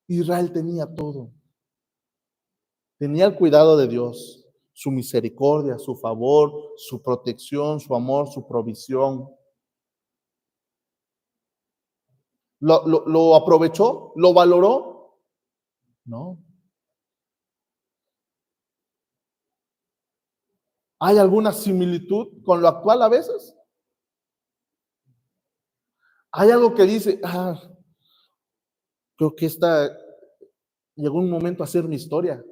Israel tenía todo, tenía el cuidado de Dios, su misericordia, su favor, su protección, su amor, su provisión. ¿Lo aprovechó? ¿Lo valoró? No. ¿Hay alguna similitud con lo actual a veces? Hay algo que dice, creo que llegó un momento a ser mi historia.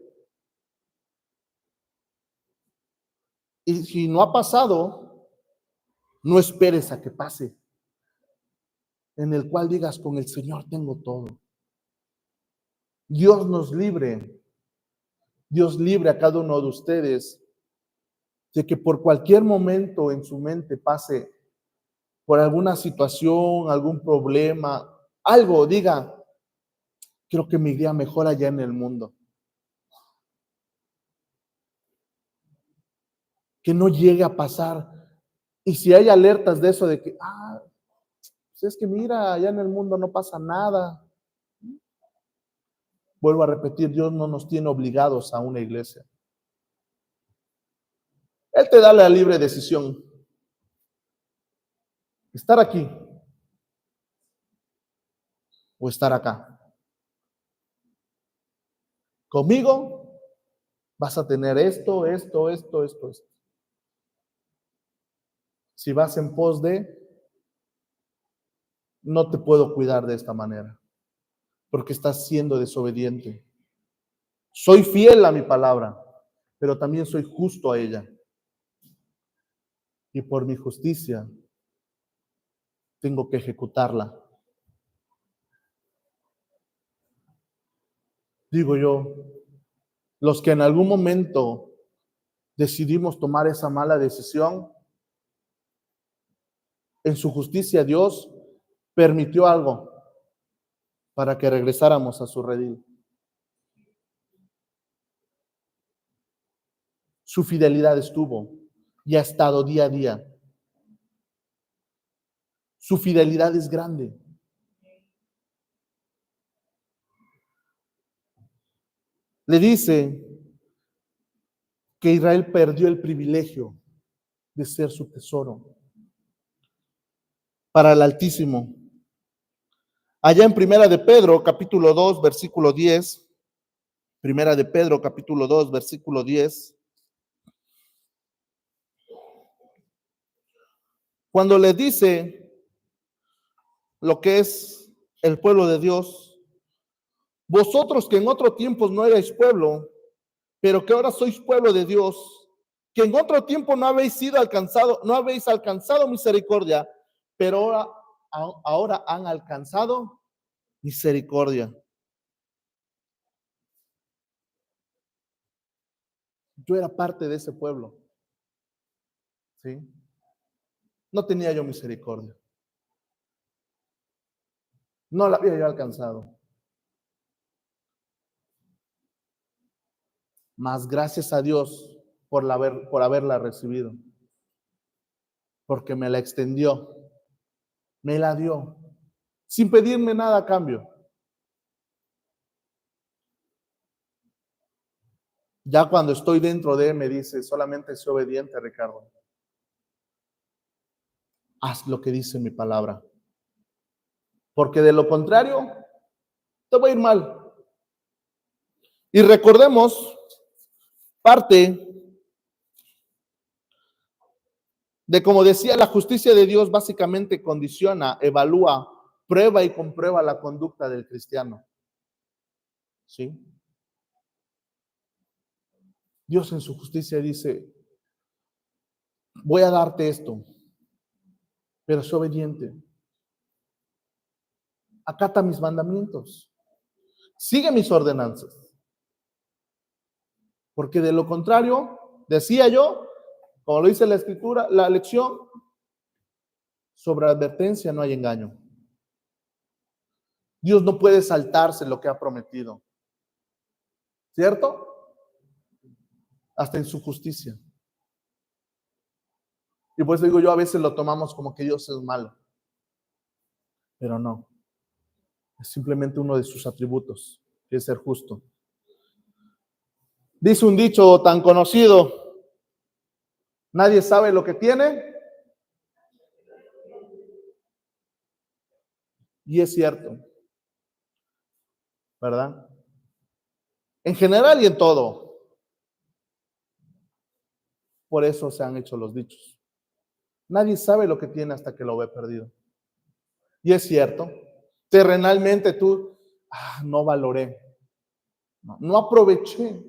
Y si no ha pasado, no esperes a que pase, en el cual digas, con el Señor tengo todo. Dios nos libre, Dios libre a cada uno de ustedes de que por cualquier momento en su mente pase por alguna situación, algún problema, algo, diga, creo que me iría mejor allá en el mundo. Que no llegue a pasar. Y si hay alertas de eso, de que, pues es que mira, allá en el mundo no pasa nada. Vuelvo a repetir, Dios no nos tiene obligados a una iglesia. Él te da la libre decisión. Estar aquí o estar acá. Conmigo vas a tener esto. Si vas en pos de, no te puedo cuidar de esta manera, porque estás siendo desobediente. Soy fiel a mi palabra, pero también soy justo a ella. Y por mi justicia tengo que ejecutarla. Digo yo, los que en algún momento decidimos tomar esa mala decisión, en su justicia Dios permitió algo para que regresáramos a su redil. Su fidelidad estuvo y ha estado día a día. Su fidelidad es grande. Le dice que Israel perdió el privilegio de ser su tesoro para el Altísimo. Allá en Primera de Pedro, capítulo 2, versículo 10, Primera de Pedro, capítulo 2, versículo 10, cuando le dice lo que es el pueblo de Dios, vosotros que en otro tiempo no erais pueblo, pero que ahora sois pueblo de Dios, que en otro tiempo no habéis sido alcanzado, no habéis alcanzado misericordia, pero ahora han alcanzado misericordia. Yo era parte de ese pueblo, ¿sí? No tenía yo misericordia. No la había yo alcanzado. Mas gracias a Dios por haberla recibido, porque me la extendió, me la dio, sin pedirme nada a cambio. Ya cuando estoy dentro de él me dice, solamente sé obediente, Ricardo. Haz lo que dice mi palabra. Porque de lo contrario, te va a ir mal. Y recordemos parte de, como decía, la justicia de Dios básicamente condiciona, evalúa, prueba y comprueba la conducta del cristiano. ¿Sí? Dios en su justicia dice, voy a darte esto, pero sé obediente. Acata mis mandamientos. Sigue mis ordenanzas. Porque de lo contrario, decía yo, como lo dice la escritura, la lección, sobre advertencia no hay engaño. Dios no puede saltarse lo que ha prometido. ¿Cierto? Hasta en su justicia. Y por eso digo yo, a veces lo tomamos como que Dios es malo. Pero no. Es simplemente uno de sus atributos, que es ser justo. Dice un dicho tan conocido, nadie sabe lo que tiene. Y es cierto, ¿verdad? En general y en todo. Por eso se han hecho los dichos. Nadie sabe lo que tiene hasta que lo ve perdido. Y es cierto, terrenalmente tú, no valoré, no aproveché,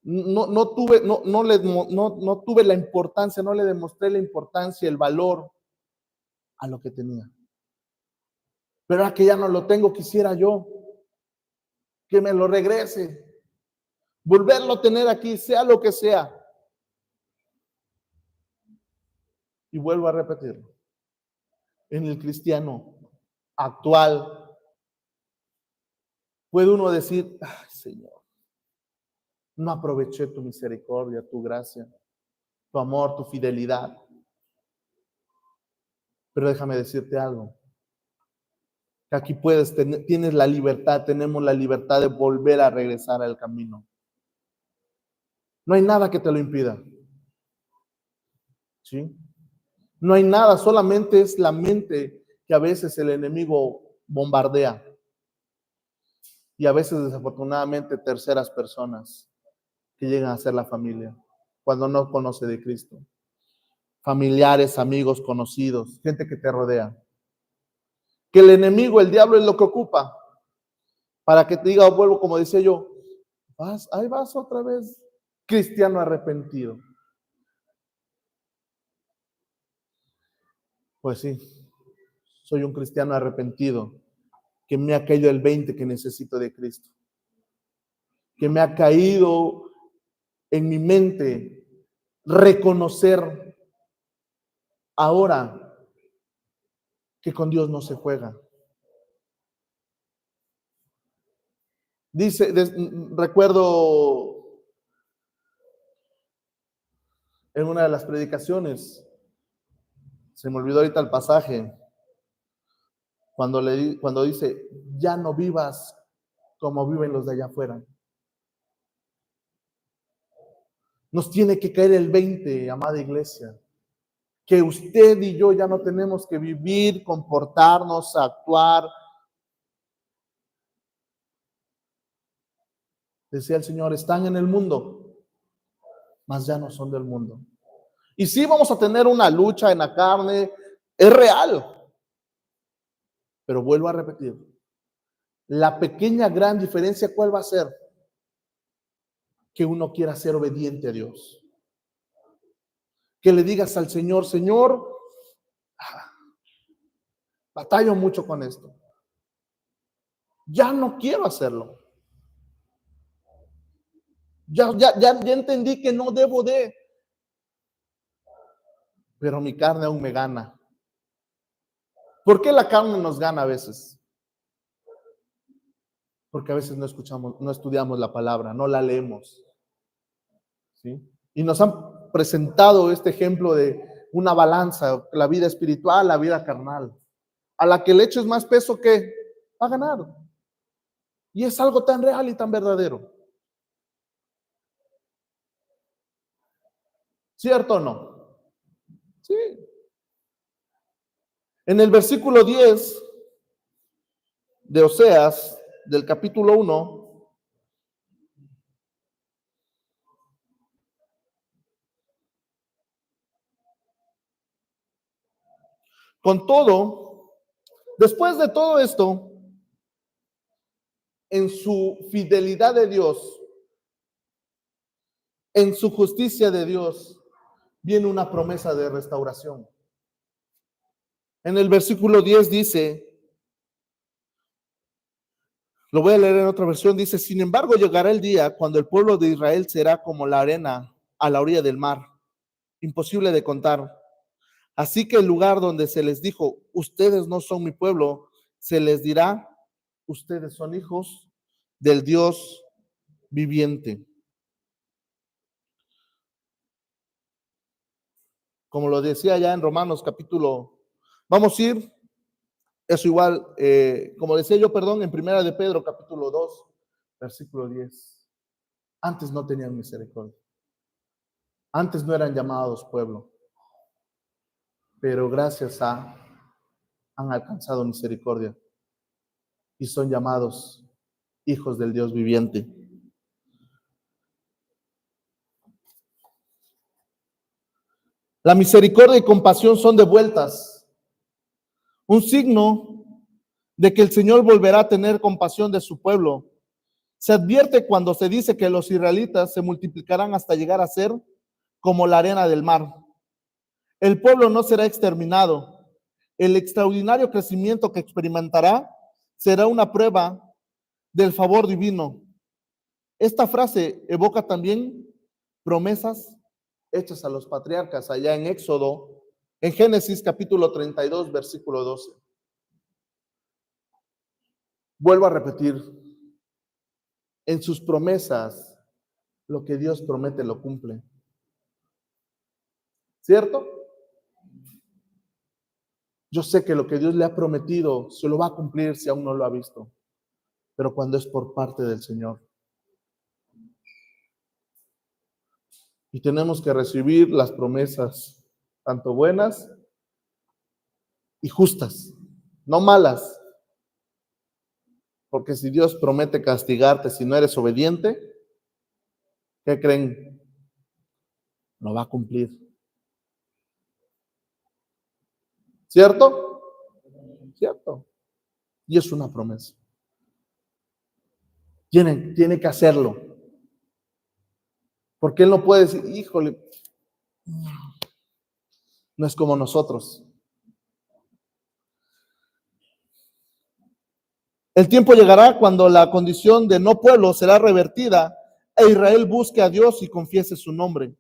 no tuve la importancia, no le demostré la importancia, el valor a lo que tenía. Pero ahora que ya no lo tengo, quisiera yo que me lo regrese, volverlo a tener aquí, sea lo que sea. Y vuelvo a repetirlo. En el cristiano actual, puede uno decir, ay, Señor, no aproveché tu misericordia, tu gracia, tu amor, tu fidelidad. Pero déjame decirte algo, que aquí tienes la libertad, tenemos la libertad de volver a regresar al camino. No hay nada que te lo impida. ¿Sí? No hay nada, solamente es la mente que a veces el enemigo bombardea. Y a veces, desafortunadamente, terceras personas que llegan a ser la familia, cuando no conoce de Cristo. Familiares, amigos, conocidos, gente que te rodea. Que el enemigo, el diablo, es lo que ocupa para que te diga, vuelvo, como decía yo, ahí vas otra vez, cristiano arrepentido. Pues sí, soy un cristiano arrepentido, que me ha caído el 20 que necesito de Cristo, que me ha caído en mi mente reconocer ahora que con Dios no se juega. Recuerdo en una de las predicaciones, se me olvidó ahorita el pasaje, cuando dice, ya no vivas como viven los de allá afuera. Nos tiene que caer el 20, amada iglesia, que usted y yo ya no tenemos que vivir, comportarnos, actuar. Decía el Señor, están en el mundo, mas ya no son del mundo. Y sí vamos a tener una lucha en la carne, es real. Pero vuelvo a repetir, la pequeña gran diferencia, ¿cuál va a ser? Que uno quiera ser obediente a Dios. Que le digas al Señor, Señor, batallo mucho con esto. Ya no quiero hacerlo. Ya entendí que no debo de. Pero mi carne aún me gana. ¿Por qué la carne nos gana a veces? Porque a veces no estudiamos la palabra, no la leemos. ¿Sí? Y nos han presentado este ejemplo de una balanza, la vida espiritual, la vida carnal. A la que le eches más peso, que va a ganar. Y es algo tan real y tan verdadero. ¿Cierto o no? Sí. En el versículo 10 de Oseas, del capítulo 1, con todo, después de todo esto, en su fidelidad de Dios, en su justicia de Dios, viene una promesa de restauración. En el versículo 10 dice, lo voy a leer en otra versión, dice, sin embargo llegará el día cuando el pueblo de Israel será como la arena a la orilla del mar, imposible de contar. Así que el lugar donde se les dijo, ustedes no son mi pueblo, se les dirá, ustedes son hijos del Dios viviente. Como lo decía ya en Romanos capítulo, vamos a ir, eso igual, como decía yo, perdón, en Primera de Pedro capítulo 2, versículo 10. Antes no tenían misericordia. Antes no eran llamados pueblo, pero gracias a han alcanzado misericordia y son llamados hijos del Dios viviente. La misericordia y compasión son devueltas, un signo de que el Señor volverá a tener compasión de su pueblo. Se advierte cuando se dice que los israelitas se multiplicarán hasta llegar a ser como la arena del mar. El pueblo no será exterminado. El extraordinario crecimiento que experimentará será una prueba del favor divino. Esta frase evoca también promesas hechas a los patriarcas allá en Éxodo, en Génesis capítulo 32, versículo 12. Vuelvo a repetir, en sus promesas, lo que Dios promete lo cumple. ¿Cierto? Yo sé que lo que Dios le ha prometido se lo va a cumplir si aún no lo ha visto, pero cuando es por parte del Señor. Y tenemos que recibir las promesas, tanto buenas y justas, no malas. Porque si Dios promete castigarte si no eres obediente, ¿qué creen? Lo va a cumplir. ¿Cierto? ¿Cierto? Y es una promesa. Tiene que hacerlo. Porque Él no puede decir, híjole, no es como nosotros. El tiempo llegará cuando la condición de no pueblo será revertida e Israel busque a Dios y confiese su nombre.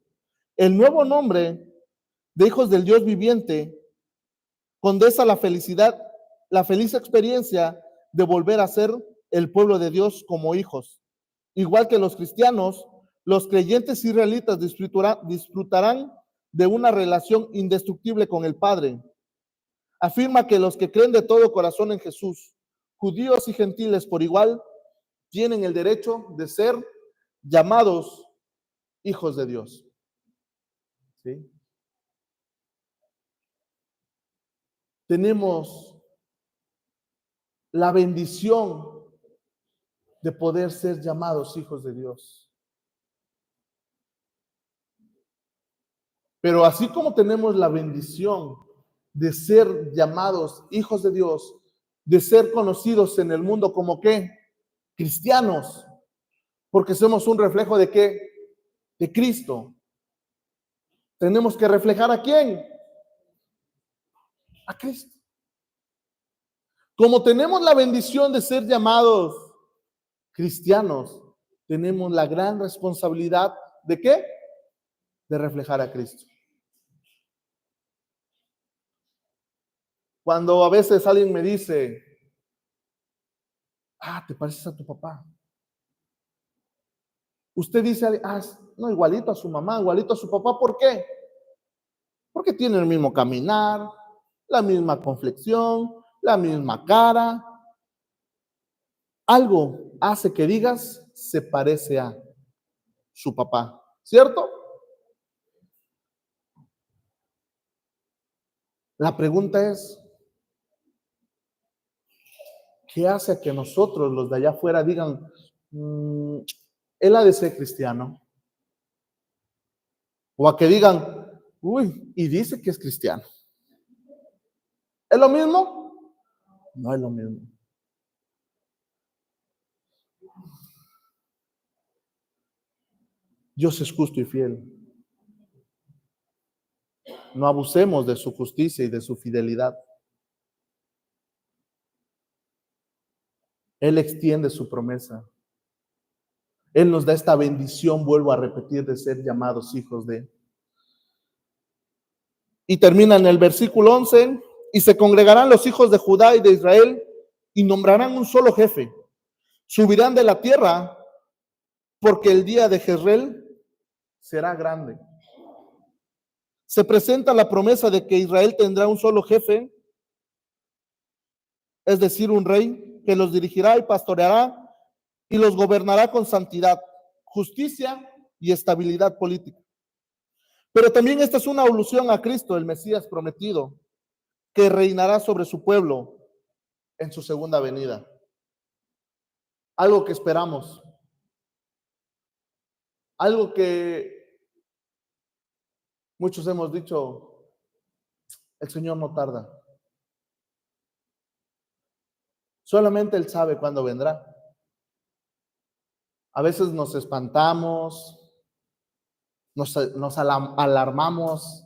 El nuevo nombre de hijos del Dios viviente condensa la felicidad, la feliz experiencia de volver a ser el pueblo de Dios como hijos. Igual que los cristianos, los creyentes israelitas disfrutarán de una relación indestructible con el Padre. Afirma que los que creen de todo corazón en Jesús, judíos y gentiles por igual, tienen el derecho de ser llamados hijos de Dios. ¿Sí? Tenemos la bendición de poder ser llamados hijos de Dios. Pero así como tenemos la bendición de ser llamados hijos de Dios, de ser conocidos en el mundo como ¿qué? Cristianos, porque somos un reflejo de ¿qué? De Cristo. Tenemos que reflejar ¿a quién? A Cristo. Como tenemos la bendición de ser llamados cristianos, tenemos la gran responsabilidad ¿de qué? De reflejar a Cristo. Cuando a veces alguien me dice, te pareces a tu papá. Usted dice, no, igualito a su mamá, igualito a su papá, ¿por qué? Porque tiene el mismo caminar, la misma complexión, la misma cara. Algo hace que digas, se parece a su papá, ¿cierto? La pregunta es, ¿qué hace que nosotros, los de allá afuera, digan, él ha de ser cristiano? O a que digan, uy, y dice que es cristiano. ¿Es lo mismo? No es lo mismo. Dios es justo y fiel. No abusemos de su justicia y de su fidelidad. Él extiende su promesa. Él nos da esta bendición, vuelvo a repetir, de ser llamados hijos de Él. Y termina en el versículo 11, y se congregarán los hijos de Judá y de Israel, y nombrarán un solo jefe. Subirán de la tierra, porque el día de Jezreel será grande. Se presenta la promesa de que Israel tendrá un solo jefe, es decir, un rey que los dirigirá y pastoreará y los gobernará con santidad, justicia y estabilidad política. Pero también esta es una alusión a Cristo, el Mesías prometido, que reinará sobre su pueblo en su segunda venida. Algo que esperamos, algo que muchos hemos dicho, el Señor no tarda. Solamente Él sabe cuándo vendrá. A veces nos espantamos, nos alarmamos,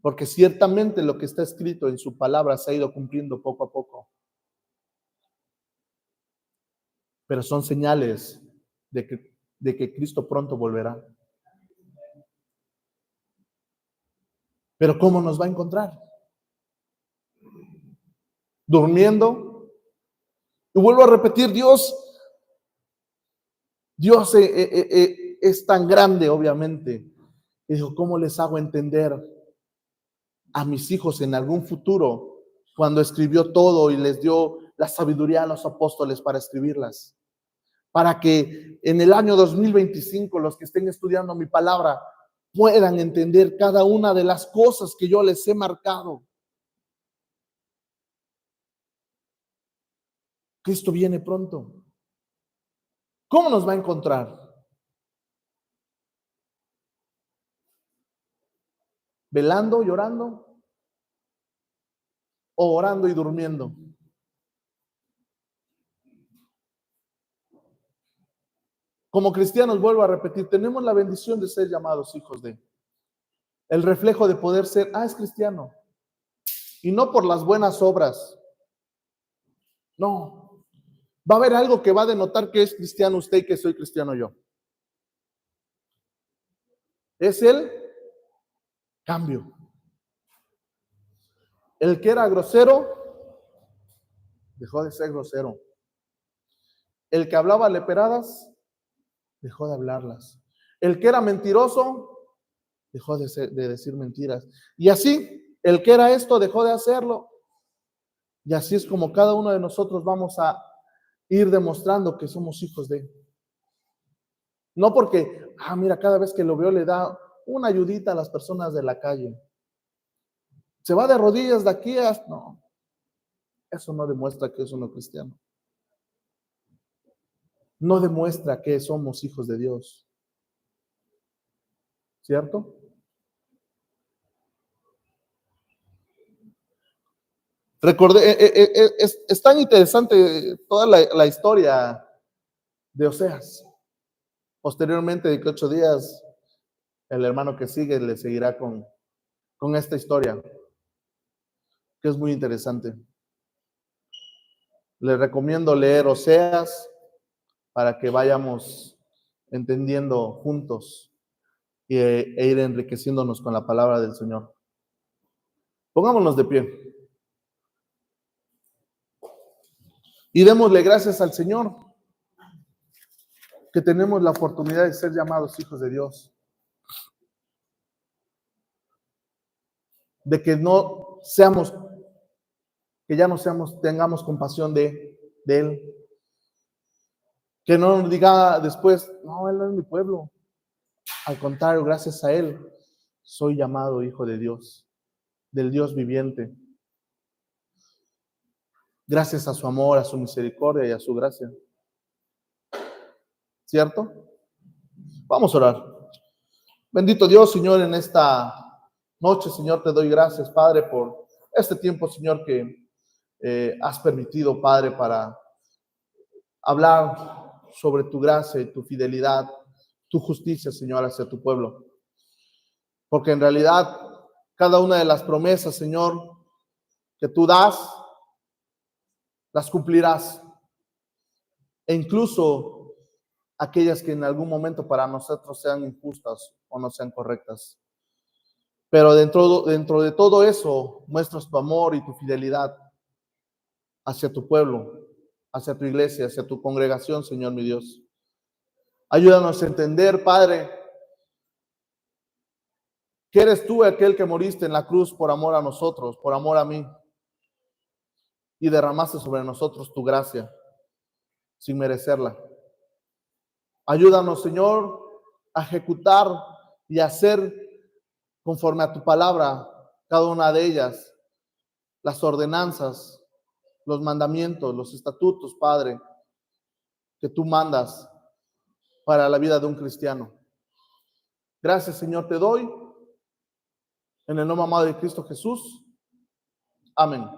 porque ciertamente lo que está escrito en su palabra se ha ido cumpliendo poco a poco. Pero son señales de que Cristo pronto volverá. Pero ¿cómo nos va a encontrar? Durmiendo. Y vuelvo a repetir, Dios es tan grande, obviamente. Y dijo, ¿cómo les hago entender a mis hijos en algún futuro cuando escribió todo y les dio la sabiduría a los apóstoles para escribirlas? Para que en el año 2025 los que estén estudiando mi palabra puedan entender cada una de las cosas que yo les he marcado. Cristo viene pronto. ¿Cómo nos va a encontrar? ¿Velando, llorando? ¿O orando y durmiendo? Como cristianos, vuelvo a repetir, tenemos la bendición de ser llamados hijos de. El reflejo de poder ser, es cristiano. Y no por las buenas obras. No. Va a haber algo que va a denotar que es cristiano usted y que soy cristiano yo. Es el cambio. El que era grosero, dejó de ser grosero. El que hablaba leperadas, dejó de hablarlas. El que era mentiroso, dejó de decir mentiras. Y así, el que era esto, dejó de hacerlo. Y así es como cada uno de nosotros vamos a ir demostrando que somos hijos de Él. No porque, mira, cada vez que lo veo le da una ayudita a las personas de la calle. Se va de rodillas de aquí hasta... No, eso no demuestra que es uno cristiano. No demuestra que somos hijos de Dios. ¿Cierto? Recordé, es tan interesante toda la historia de Oseas. Posteriormente, de 8 días, el hermano que sigue le seguirá con esta historia, que es muy interesante. Les recomiendo leer Oseas para que vayamos entendiendo juntos e ir enriqueciéndonos con la palabra del Señor. Pongámonos de pie y démosle gracias al Señor que tenemos la oportunidad de ser llamados hijos de Dios, de que no seamos, que ya no seamos, tengamos compasión de Él, que no nos diga después, no, Él no es mi pueblo. Al contrario, gracias a Él, soy llamado hijo de Dios. del Dios viviente. Gracias a su amor, a su misericordia y a su gracia. ¿Cierto? Vamos a orar. Bendito Dios, Señor, en esta noche, Señor, te doy gracias, Padre, por este tiempo, Señor, que has permitido, Padre, para hablar sobre tu gracia y tu fidelidad, tu justicia, Señor, hacia tu pueblo. Porque en realidad, cada una de las promesas, Señor, que tú das, las cumplirás. E incluso aquellas que en algún momento para nosotros sean injustas o no sean correctas. Pero dentro de todo eso, muestras tu amor y tu fidelidad hacia tu pueblo, hacia tu iglesia, hacia tu congregación, Señor mi Dios. Ayúdanos a entender, Padre, que eres tú aquel que moriste en la cruz por amor a nosotros, por amor a mí, y derramaste sobre nosotros tu gracia sin merecerla. Ayúdanos, Señor, a ejecutar y a hacer conforme a tu palabra cada una de ellas, las ordenanzas, los mandamientos, los estatutos, Padre, que tú mandas para la vida de un cristiano. Gracias, Señor, te doy. En el nombre amado de Cristo Jesús. Amén.